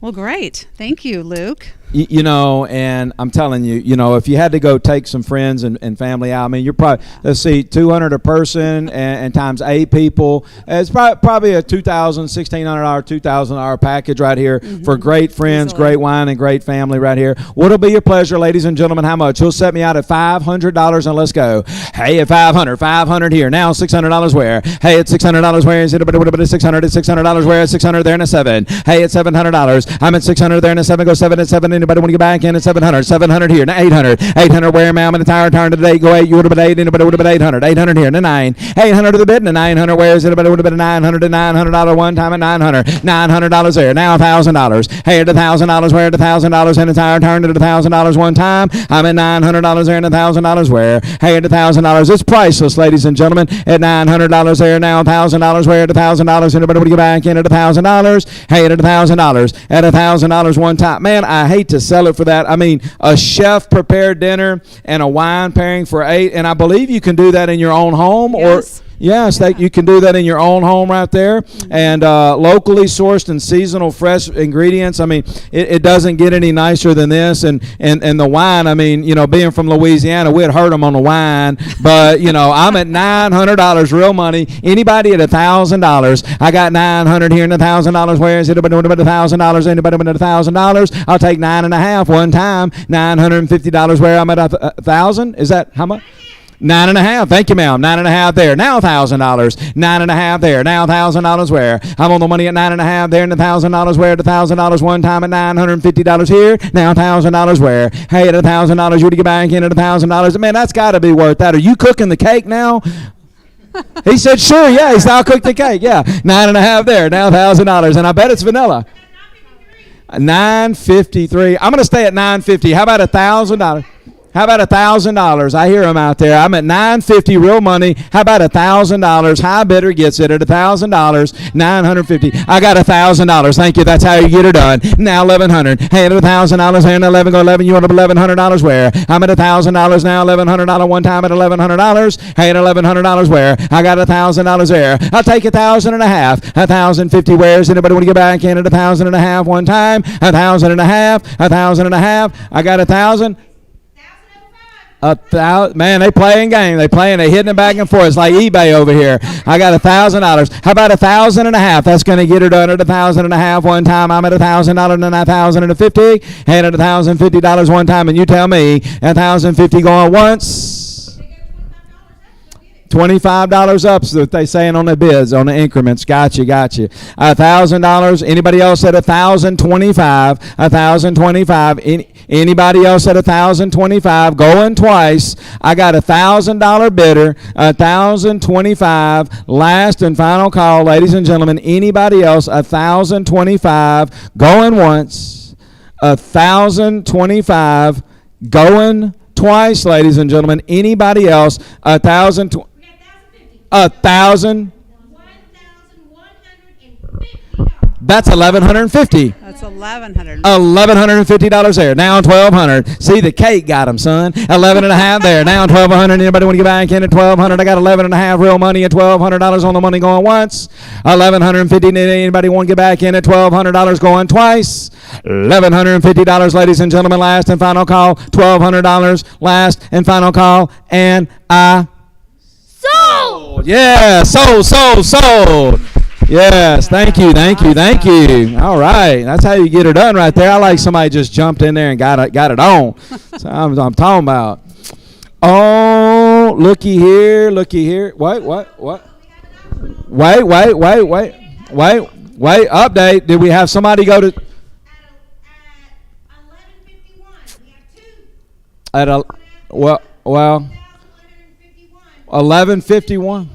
S9: Well, great. Thank you, Luke.
S3: You know, and I'm telling you, you know, if you had to go take some friends and family out, I mean, you're probably, let's see, 200 a person and times 8 people. It's probably a $2,000, $1,600, $2,000 package right here for great friends, great wine, and great family right here. What'll be your pleasure, ladies and gentlemen? How much? Who'll set me out at $500 and let's go. Hey, at $500 here. Now $600 where? Hey, at $600 where? Is it about $600? At $600 where? At $600 there and a 7. Hey, at $700. I'm at $600 there and a 7. Go 7 at 7. Anybody want to get back in at 700? 700 here. Now 800. 800 where, ma'am? And the tire turn to the 8. Go 8. You would have been 8. Anybody would have been 800. 800 here. Now 9. 800 to the bid. Now 900 where is anybody would have been 900 to $900 one time at 900. $900 there. Now $1,000. Hey, at $1,000 where? At $1,000 and the tire turn to $1,000 one time. I'm at $900 there and $1,000 where? Hey, at $1,000. It's priceless, ladies and gentlemen. At $900 there. Now $1,000 where? At $1,000. Anybody would get back in at $1,000? Hey, at $1,000. At $1,000 one time. Man, I hate to sell it for that. I mean, a chef prepared dinner and a wine pairing for 8, and I believe you can do that in your own home.
S9: Yes.
S3: Or yes, you can do that in your own home right there. And locally sourced and seasonal fresh ingredients. I mean, it doesn't get any nicer than this. And the wine, I mean, you know, being from Louisiana, we'd hurt them on the wine. But, you know, I'm at $900 real money. Anybody at $1,000? I got $900 here and $1,000. Where is it? Anybody at $1,000? Anybody at $1,000? I'll take 9.5 one time. $950 where I'm at $1,000? Is that how much? 9.5. Thank you, ma'am. 9.5 there. Now $1,000. 9.5 there. Now $1,000 where? I'm on the money at 9.5 there and $1,000 where? At $1,000 one time at $950 here. Now $1,000 where? Hey, at $1,000 you would get back in at $1,000. Man, that's got to be worth that. Are you cooking the cake now? He said, sure, yeah. He's now cooked the cake. Yeah. 9.5 there. Now $1,000. And I bet it's vanilla. $953. I'm going to stay at $950. How about $1,000? How about $1,000? I hear them out there. I'm at $950 real money. How about $1,000? High bidder gets it at $1,000. $950. I got $1,000. Thank you. That's how you get it done. Now $1,100. Hey, at $1,000 and 11. Go 11. You want $1,100 where? I'm at $1,000 now. $1,100 one time at $1,100. Hey, at $1,100 where? I got $1,000 there. I'll take $1,500. $1,050 where? Is anybody want to get back in at $1,500 one time? $1,500. $1,500. I got $1,000. Man, they playing game. They hitting it back and forth. It's like eBay over here. I got $1,000. How about $1,500? That's going to get her done at $1,500 one time. I'm at $1,000 and $1,050. And at $1,050 one time, and you tell me $1,050 going once. $25 up, so they saying on the bids, on the increments. Gotcha. $1,000. Anybody else at $1,025? $1,025. Anybody else at $1,025? Going twice. I got $1,000 bidder. $1,025. Last and final call, ladies and gentlemen. Anybody else? $1,025. Going once. $1,025. Going twice, ladies and gentlemen. Anybody else? $1,000. That's $1,150.
S9: That's $1,100.
S3: $1,150 there. Now $1,200. See, the cake got him, son. 11.5 there. Now $1,200. Anybody want to get back in at $1,200? I got 11.5 real money at $1,200 on the money going once. $1,150. Anybody want to get back in at $1,200 going twice? $1,150, ladies and gentlemen. Last and final call. $1,200. Last and final call. And I sold. Yeah, sold. Yes, thank you. All right, that's how you get it done right there. I like somebody just jumped in there and got it on. So I'm talking about. Oh, looky here. Wait. Wait. Update. Did we have somebody go to? At 11:51.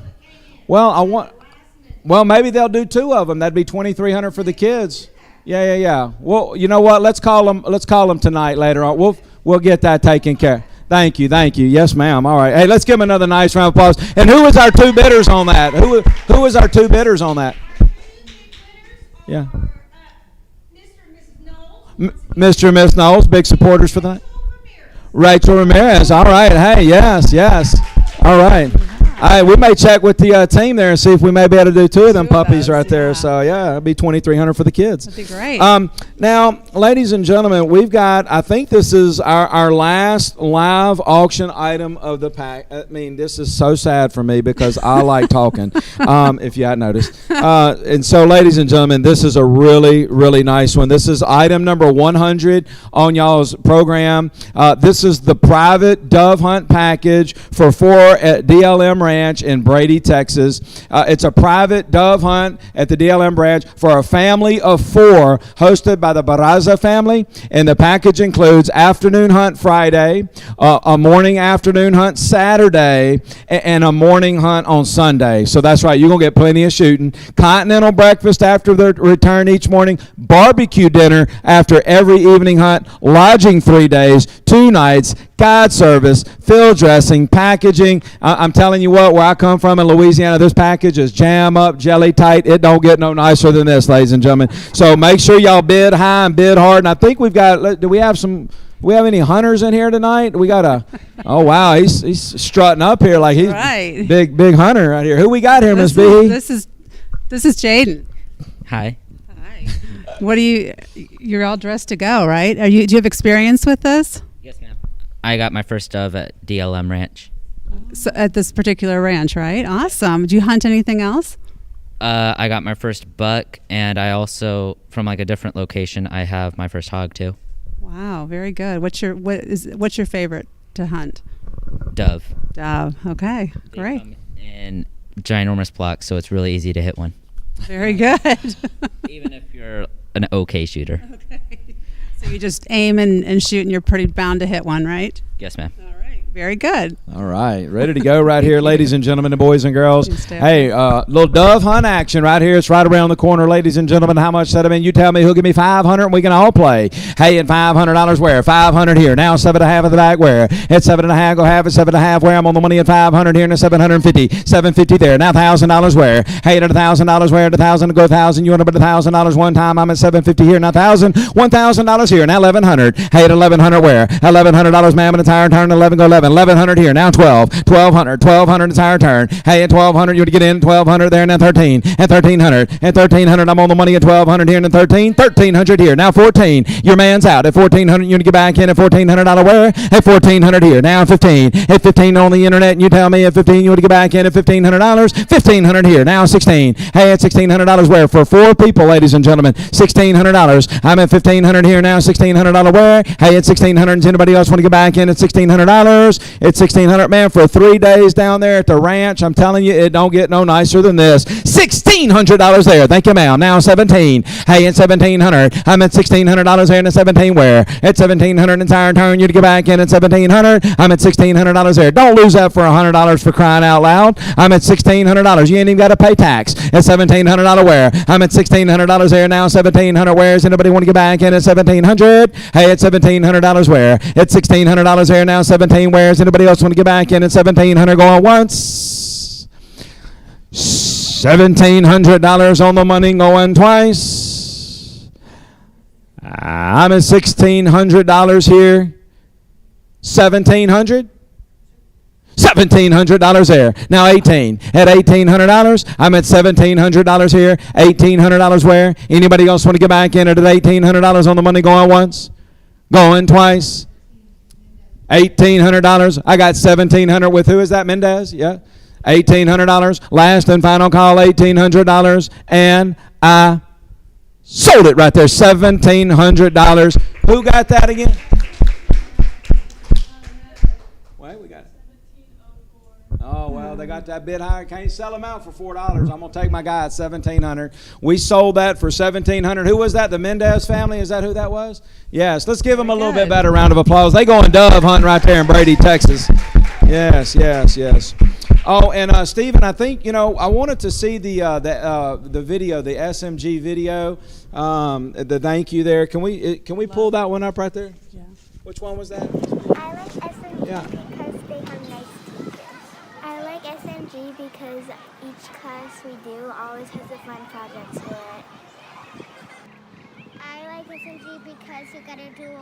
S3: Well, maybe they'll do 2 of them. That'd be $2,300 for the kids. Yeah. Well, you know what? Let's call them tonight later on. We'll get that taken care. Thank you. Yes, ma'am. All right. Hey, let's give them another nice round of applause. And who was our 2 bidders on that? Who was our 2 bidders on that? Yeah. Mr. and Miss Knowles, big supporters for that. Rachel Ramirez. All right. Hey, yes. All right. We may check with the team there and see if we may be able to do 2 of them puppies right there. So, yeah, it'll be $2,300 for the kids.
S9: That'd be great.
S3: Now, ladies and gentlemen, we've got, I think this is our last live auction item of the pack. I mean, this is so sad for me because I like talking, if you hadn't noticed. And so, ladies and gentlemen, this is a really, really nice one. This is item number 100 on y'all's program. This is the private dove hunt package for 4 at DLM Ranch in Brady, Texas. It's a private dove hunt at the DLM branch for a family of 4 hosted by the Barraza family. And the package includes afternoon hunt Friday, a morning afternoon hunt Saturday, and a morning hunt on Sunday. So that's right, you're going to get plenty of shooting. Continental breakfast after the return each morning, barbecue dinner after every evening hunt, lodging 3 days, 2 nights, guide service, field dressing, packaging. I'm telling you what, where I come from in Louisiana, this package is jam up, jelly tight. It don't get no nicer than this, ladies and gentlemen. So make sure y'all bid high and bid hard. And I think we've got, do we have any hunters in here tonight? We got oh wow, he's strutting up here like he's
S9: right.
S3: big hunter right here. Who we got here, Miss B?
S9: This is Jaden.
S17: Hi.
S9: What you're all dressed to go, right? Do you have experience with this?
S17: Yes, ma'am. I got my first dove at DLM Ranch.
S9: So at this particular ranch, right? Awesome. Do you hunt anything else?
S17: I got my first buck, and I also, from like a different location, I have my first hog too.
S9: Wow, very good. What's your favorite to hunt?
S17: Dove.
S9: Dove. Okay, great.
S17: In ginormous blocks, so it's really easy to hit one.
S9: Very good.
S17: Even if you're an okay shooter.
S9: Okay. So you just aim and shoot, and you're pretty bound to hit one, right?
S17: Yes, ma'am.
S9: Very good.
S3: All right, ready to go right here, ladies and gentlemen, and boys and girls. Hey, little dove hunt action right here. It's right around the corner, ladies and gentlemen. How much that I mean? You tell me who'll give me $500, and we can all play. Hey, and $500 where? $500 here. Now 7.5 at the back where? At 7.5, go half at 7.5 where? I'm on the money at $500 here and at $750. $750 there. Now $1,000 where? Hey, at $1,000 where? At $1,000 go $1,000. You want to put $1,000 one time? I'm at $750 here. Now $1,000. $1,000 here. Now $1,100. Hey, at $1,100 where? $1,100, ma'am, and a tire turn. 11 go 11. $1,100 here. Now 12. $1,200. Entire turn. Hey, at $1,200 you would get in. $1,200 there. Now 13. At $1,300. At $1,300 I'm on the money at $1,200 here and at 13. $1,300 here. Now 14. Your man's out. At $1,400 you would get back in. At $1,400 where? At $1,400 here. Now 15. At 15 on the internet, and you tell me at 15 you would get back in at $1,500. $1,500 here. Now 16. Hey, at $1,600 where? For 4 people, ladies and gentlemen. $1,600. I'm at $1,500 here. Now $1,600 where? Hey, at $1,600. Does anybody else want to get back in at $1,600? It's $1,600, man, for 3 days down there at the ranch. I'm telling you, it don't get no nicer than this. $1,600 there. Thank you, ma'am. Now 17. Hey, at $1,700. I'm at $1,600 there and at 17 where? At $1,700 entire turn. You to get back in at $1,700. I'm at $1,600 there. Don't lose that for $100 for crying out loud. I'm at $1,600. You ain't even got to pay tax. At $1,700 where? I'm at $1,600 there now. $1,700 where? Does anybody want to get back in at $1,700? Hey, at $1,700 where? At $1,600 there now. 17 where? Does anybody else want to get back in at $1,700 going once? $1,700 on the money going twice. I'm at $1,600 here. $1,700. $1,700 there. Now 18. At $1,800, I'm at $1,700 here. $1,800 where? Anybody else want to get back in at $1,800 on the money going once? Going twice? $1,800. I got $1,700 with who is that? Mendez? Yeah. $1,800. Last and final call, $1,800. And I sold it right there. $1,700. Who got that again? Wait, we got it. Oh, well, they got that bid higher. Can't sell them out for $4. I'm going to take my guy at $1,700. We sold that for $1,700. Who was that? The Mendez family? Is that who that was? Yes. Let's give them a little bit better round of applause. They going dove hunting right there in Brady, Texas. Yes, yes, yes. Oh, and Stephen, I think, you know, I wanted to see the video, the SMG video, the thank you there. Can we pull that one up right there? Yeah. Which one was that?
S18: I like SMG because they have nice teachers. I like SMG because each class we do always has a fun project to it. I like SMG because you gotta do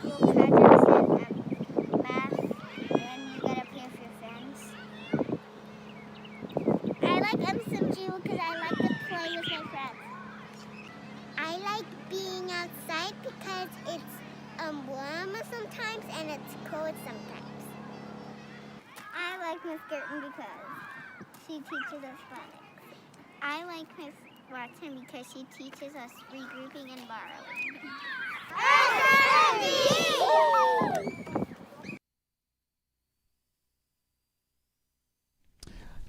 S18: cool projects and math, and you gotta play with your friends. I like SMG because I like to play with my friends. I like being outside because it's warm sometimes and it's cold sometimes. I like Miss Gerton because she teaches us phonics. I like Miss Watson because she teaches us regrouping and borrowing.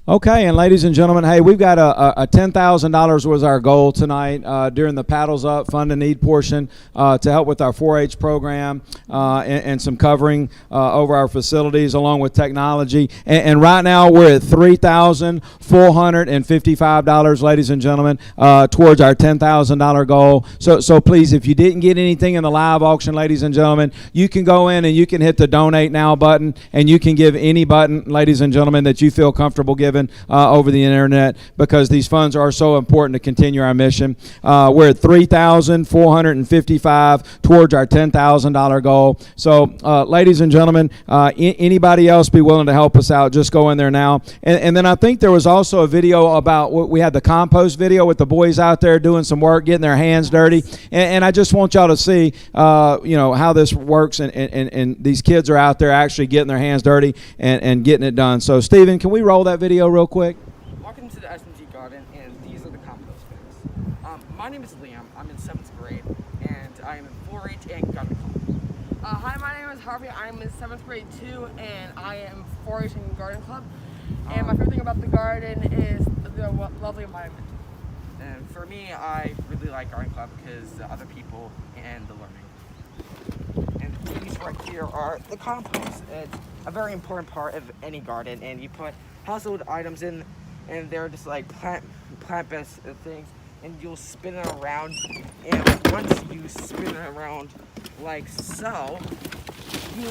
S3: Okay, and ladies and gentlemen, hey, we've got a $10,000 was our goal tonight during the Paddles Up Fund and Need portion to help with our 4-H program and some covering over our facilities along with technology. And right now we're at $3,455, ladies and gentlemen, towards our $10,000 goal. So please, if you didn't get anything in the live auction, ladies and gentlemen, you can go in and you can hit the Donate Now button, and you can give any button, ladies and gentlemen, that you feel comfortable giving over the internet, because these funds are so important to continue our mission. We're at $3,455 towards our $10,000 goal. So, ladies and gentlemen, anybody else be willing to help us out, just go in there now. And then I think there was also a video about, we had the compost video with the boys out there doing some work, getting their hands dirty. And I just want y'all to see, how this works, and these kids are out there actually getting their hands dirty and getting it done. So, Stephen, can we roll that video real quick?
S19: Welcome to the SMG garden, and these are the compost bins. My name is Liam. I'm in 7th grade, and I am in 4-H and garden club.
S20: Hi, my name is Harvey. I'm in 7th grade too, and I am 4-H and garden club. And my favorite thing about the garden is the lovely environment.
S19: And for me, I really like garden club because the other people and the learning. And these right here are the compost. It's a very important part of any garden, and you put household items in, and they're just like plant-based things, and you'll spin it around, and once you spin it around like so, you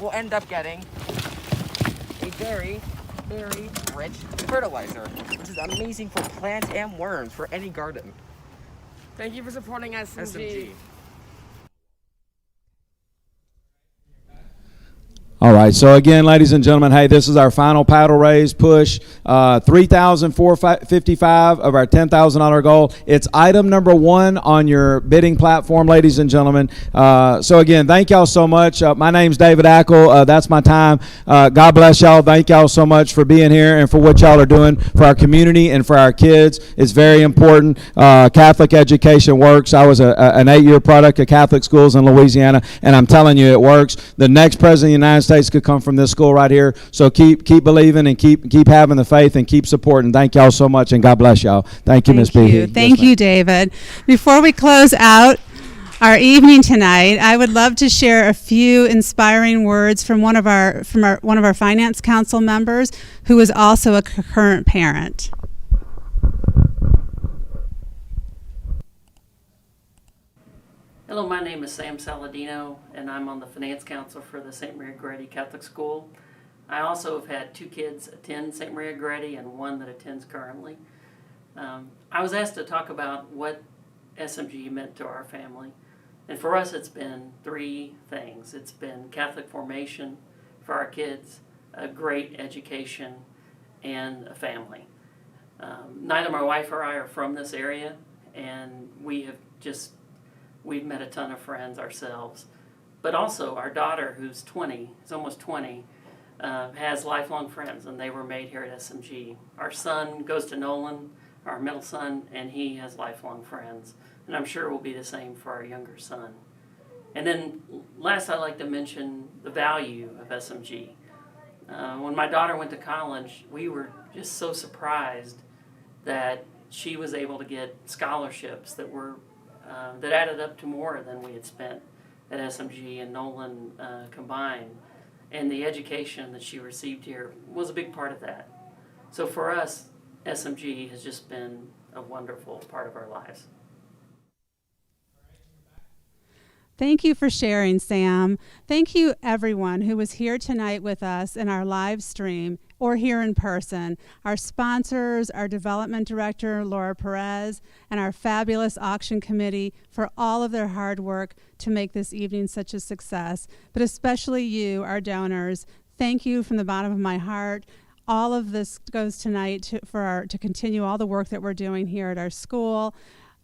S19: will end up getting a very, very rich fertilizer, which is amazing for plants and worms for any garden.
S20: Thank you for supporting SMG.
S3: All right, so again, ladies and gentlemen, hey, this is our final paddle raise push, $3,455 of our $10,000 goal. It's item number 1 on your bidding platform, ladies and gentlemen. So again, thank y'all so much. My name's David Ackle. That's my time. God bless y'all. Thank y'all so much for being here and for what y'all are doing for our community and for our kids. It's very important. Catholic education works. I was an 8-year product of Catholic schools in Louisiana, and I'm telling you, it works. The next president of the United States could come from this school right here. So keep believing and keep having the faith and keep supporting. Thank y'all so much, and God bless y'all. Thank you, Ms. B.
S9: Thank you, David. Before we close out our evening tonight, I would love to share a few inspiring words from one of our finance council members, who is also a current parent.
S21: Hello, my name is Sam Saladino, and I'm on the Finance Council for the St. Maria Goretti Catholic School. I also have had 2 kids attend St. Maria Goretti and 1 that attends currently. I was asked to talk about what SMG meant to our family. And for us, it's been 3 things. It's been Catholic formation for our kids, a great education, and a family. Neither my wife or I are from this area, and we've met a ton of friends ourselves. But also our daughter, who's 20, is almost 20, has lifelong friends, and they were made here at SMG. Our son goes to Nolan, our middle son, and he has lifelong friends. And I'm sure it will be the same for our younger son. And then last, I'd like to mention the value of SMG. When my daughter went to college, we were just so surprised that she was able to get scholarships that added up to more than we had spent at SMG and Nolan combined. And the education that she received here was a big part of that. So for us, SMG has just been a wonderful part of our lives.
S9: Thank you for sharing, Sam. Thank you, everyone who was here tonight with us in our live stream or here in person. Our sponsors, our development director, Laura Perez, and our fabulous auction committee for all of their hard work to make this evening such a success. But especially you, our donors, thank you from the bottom of my heart. All of this goes tonight to continue all the work that we're doing here at our school.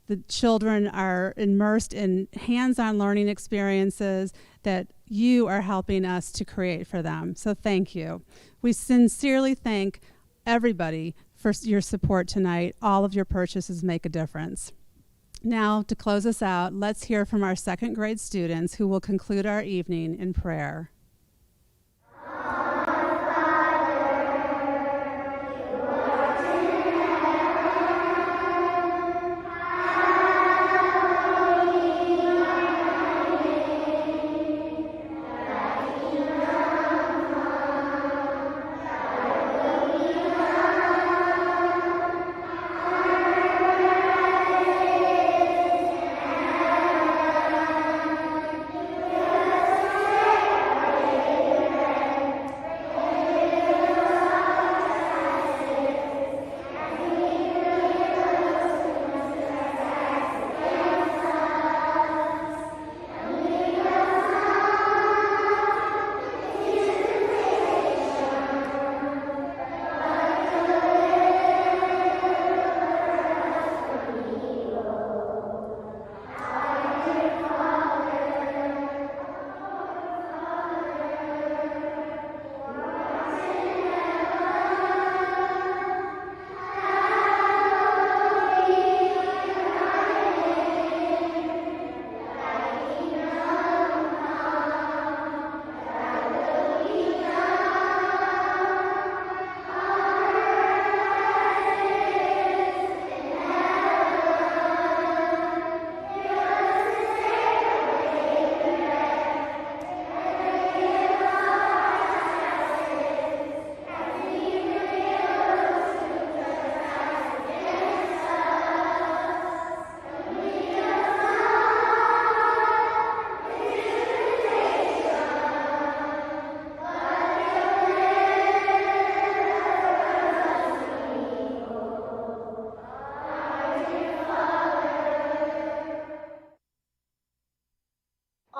S9: The children are immersed in hands-on learning experiences that you are helping us to create for them. So thank you. We sincerely thank everybody for your support tonight. All of your purchases make a difference. Now, to close us out, let's hear from our 2nd grade students who will conclude our evening in prayer.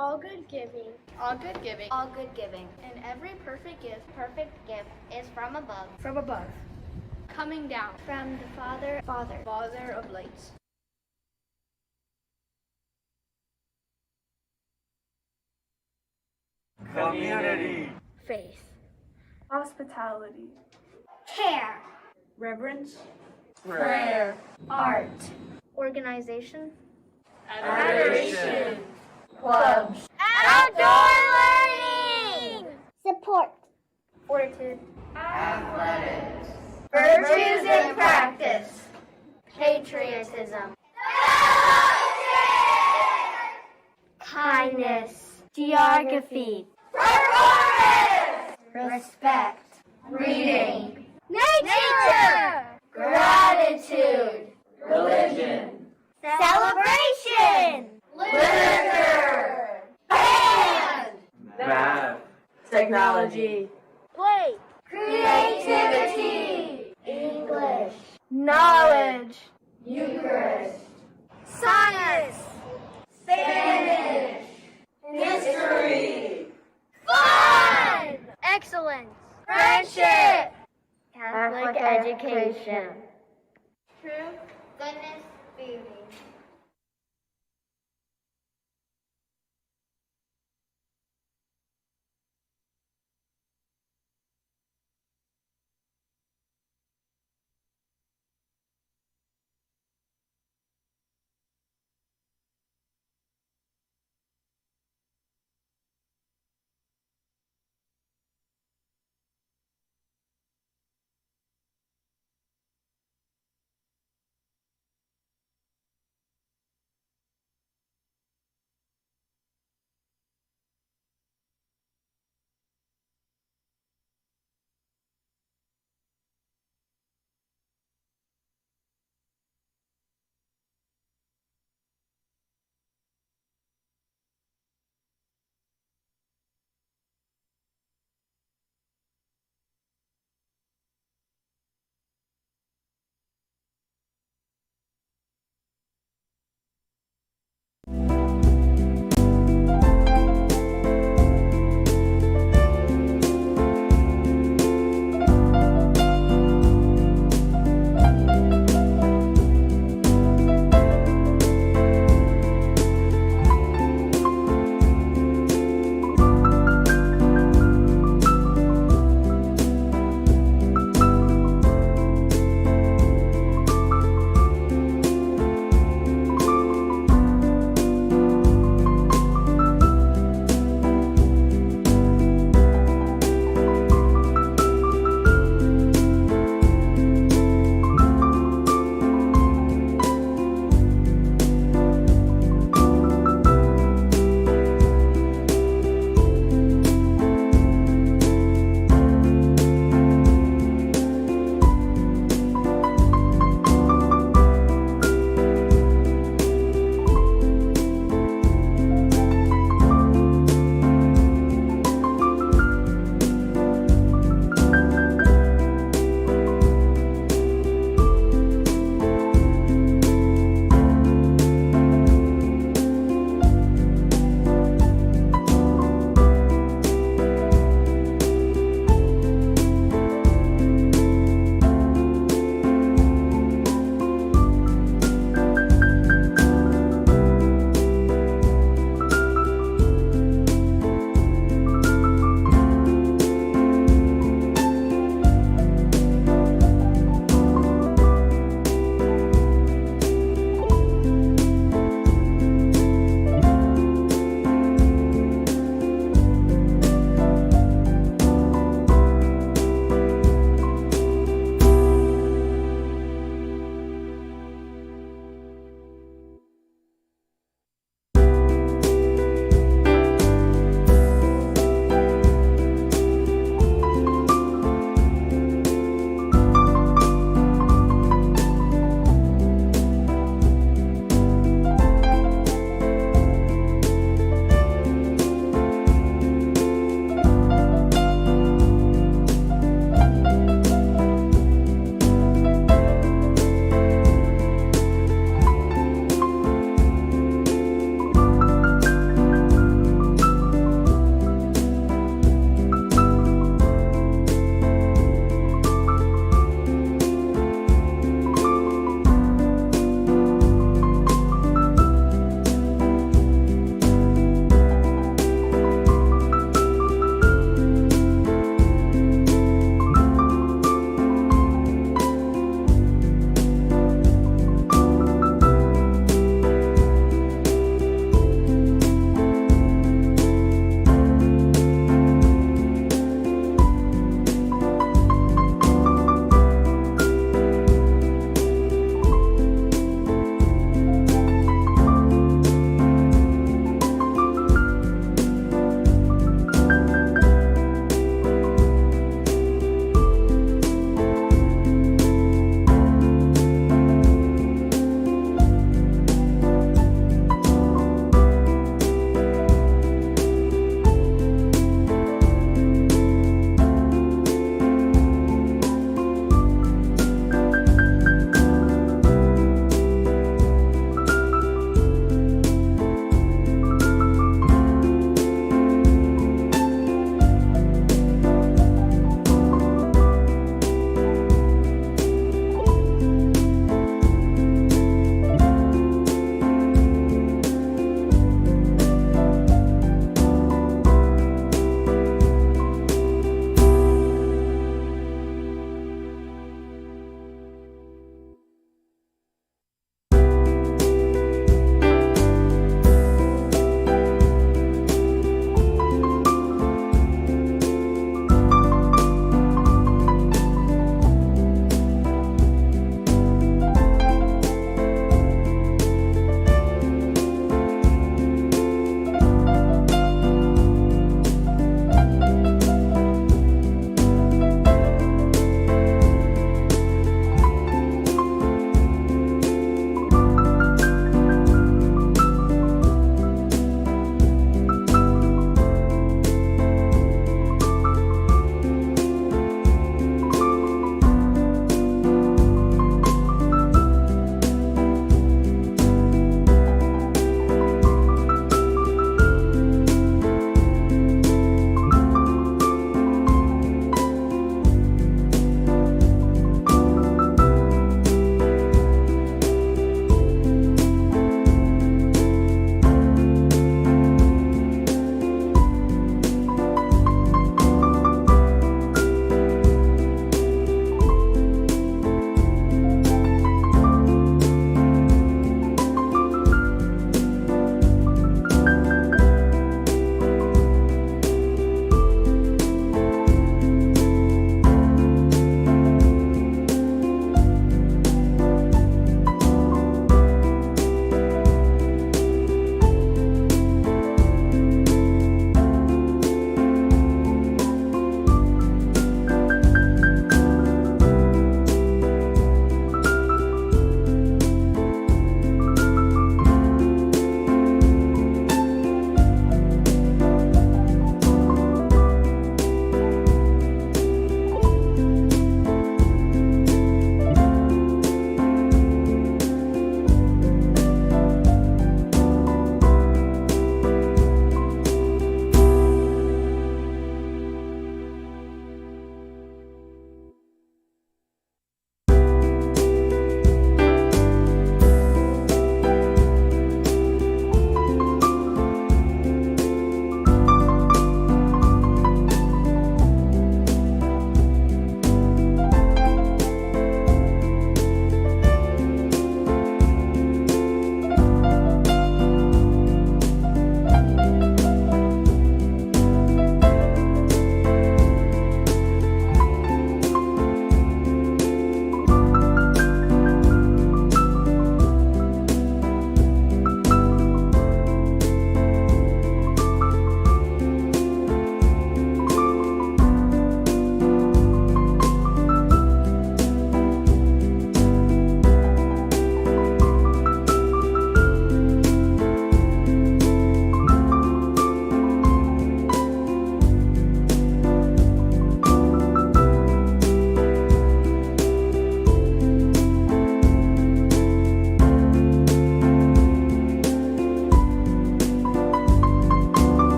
S1: All good giving.
S22: All good giving.
S1: All good giving.
S22: And every perfect gift
S1: Is from above.
S22: from above, coming down
S1: From the Father.
S22: Father of lights.
S23: Community.
S1: Faith.
S22: Hospitality.
S1: Care.
S22: Reverence.
S23: Prayer.
S22: Art.
S1: Organization.
S23: Adoration. Clubs.
S1: Outdoor learning. Support.
S22: Fortitude.
S23: Athletics.
S1: Virtues in practice. Patriotism. Kindness. Geography. Performance. Respect. Reading. Nature. Gratitude.
S23: Religion.
S1: Celebration. Literature. Band.
S23: Math. Technology.
S1: Play. Creativity. English.
S22: Knowledge.
S1: Eucharist. Science. Spanish. History. Fun. Excellence. Friendship. Catholic education.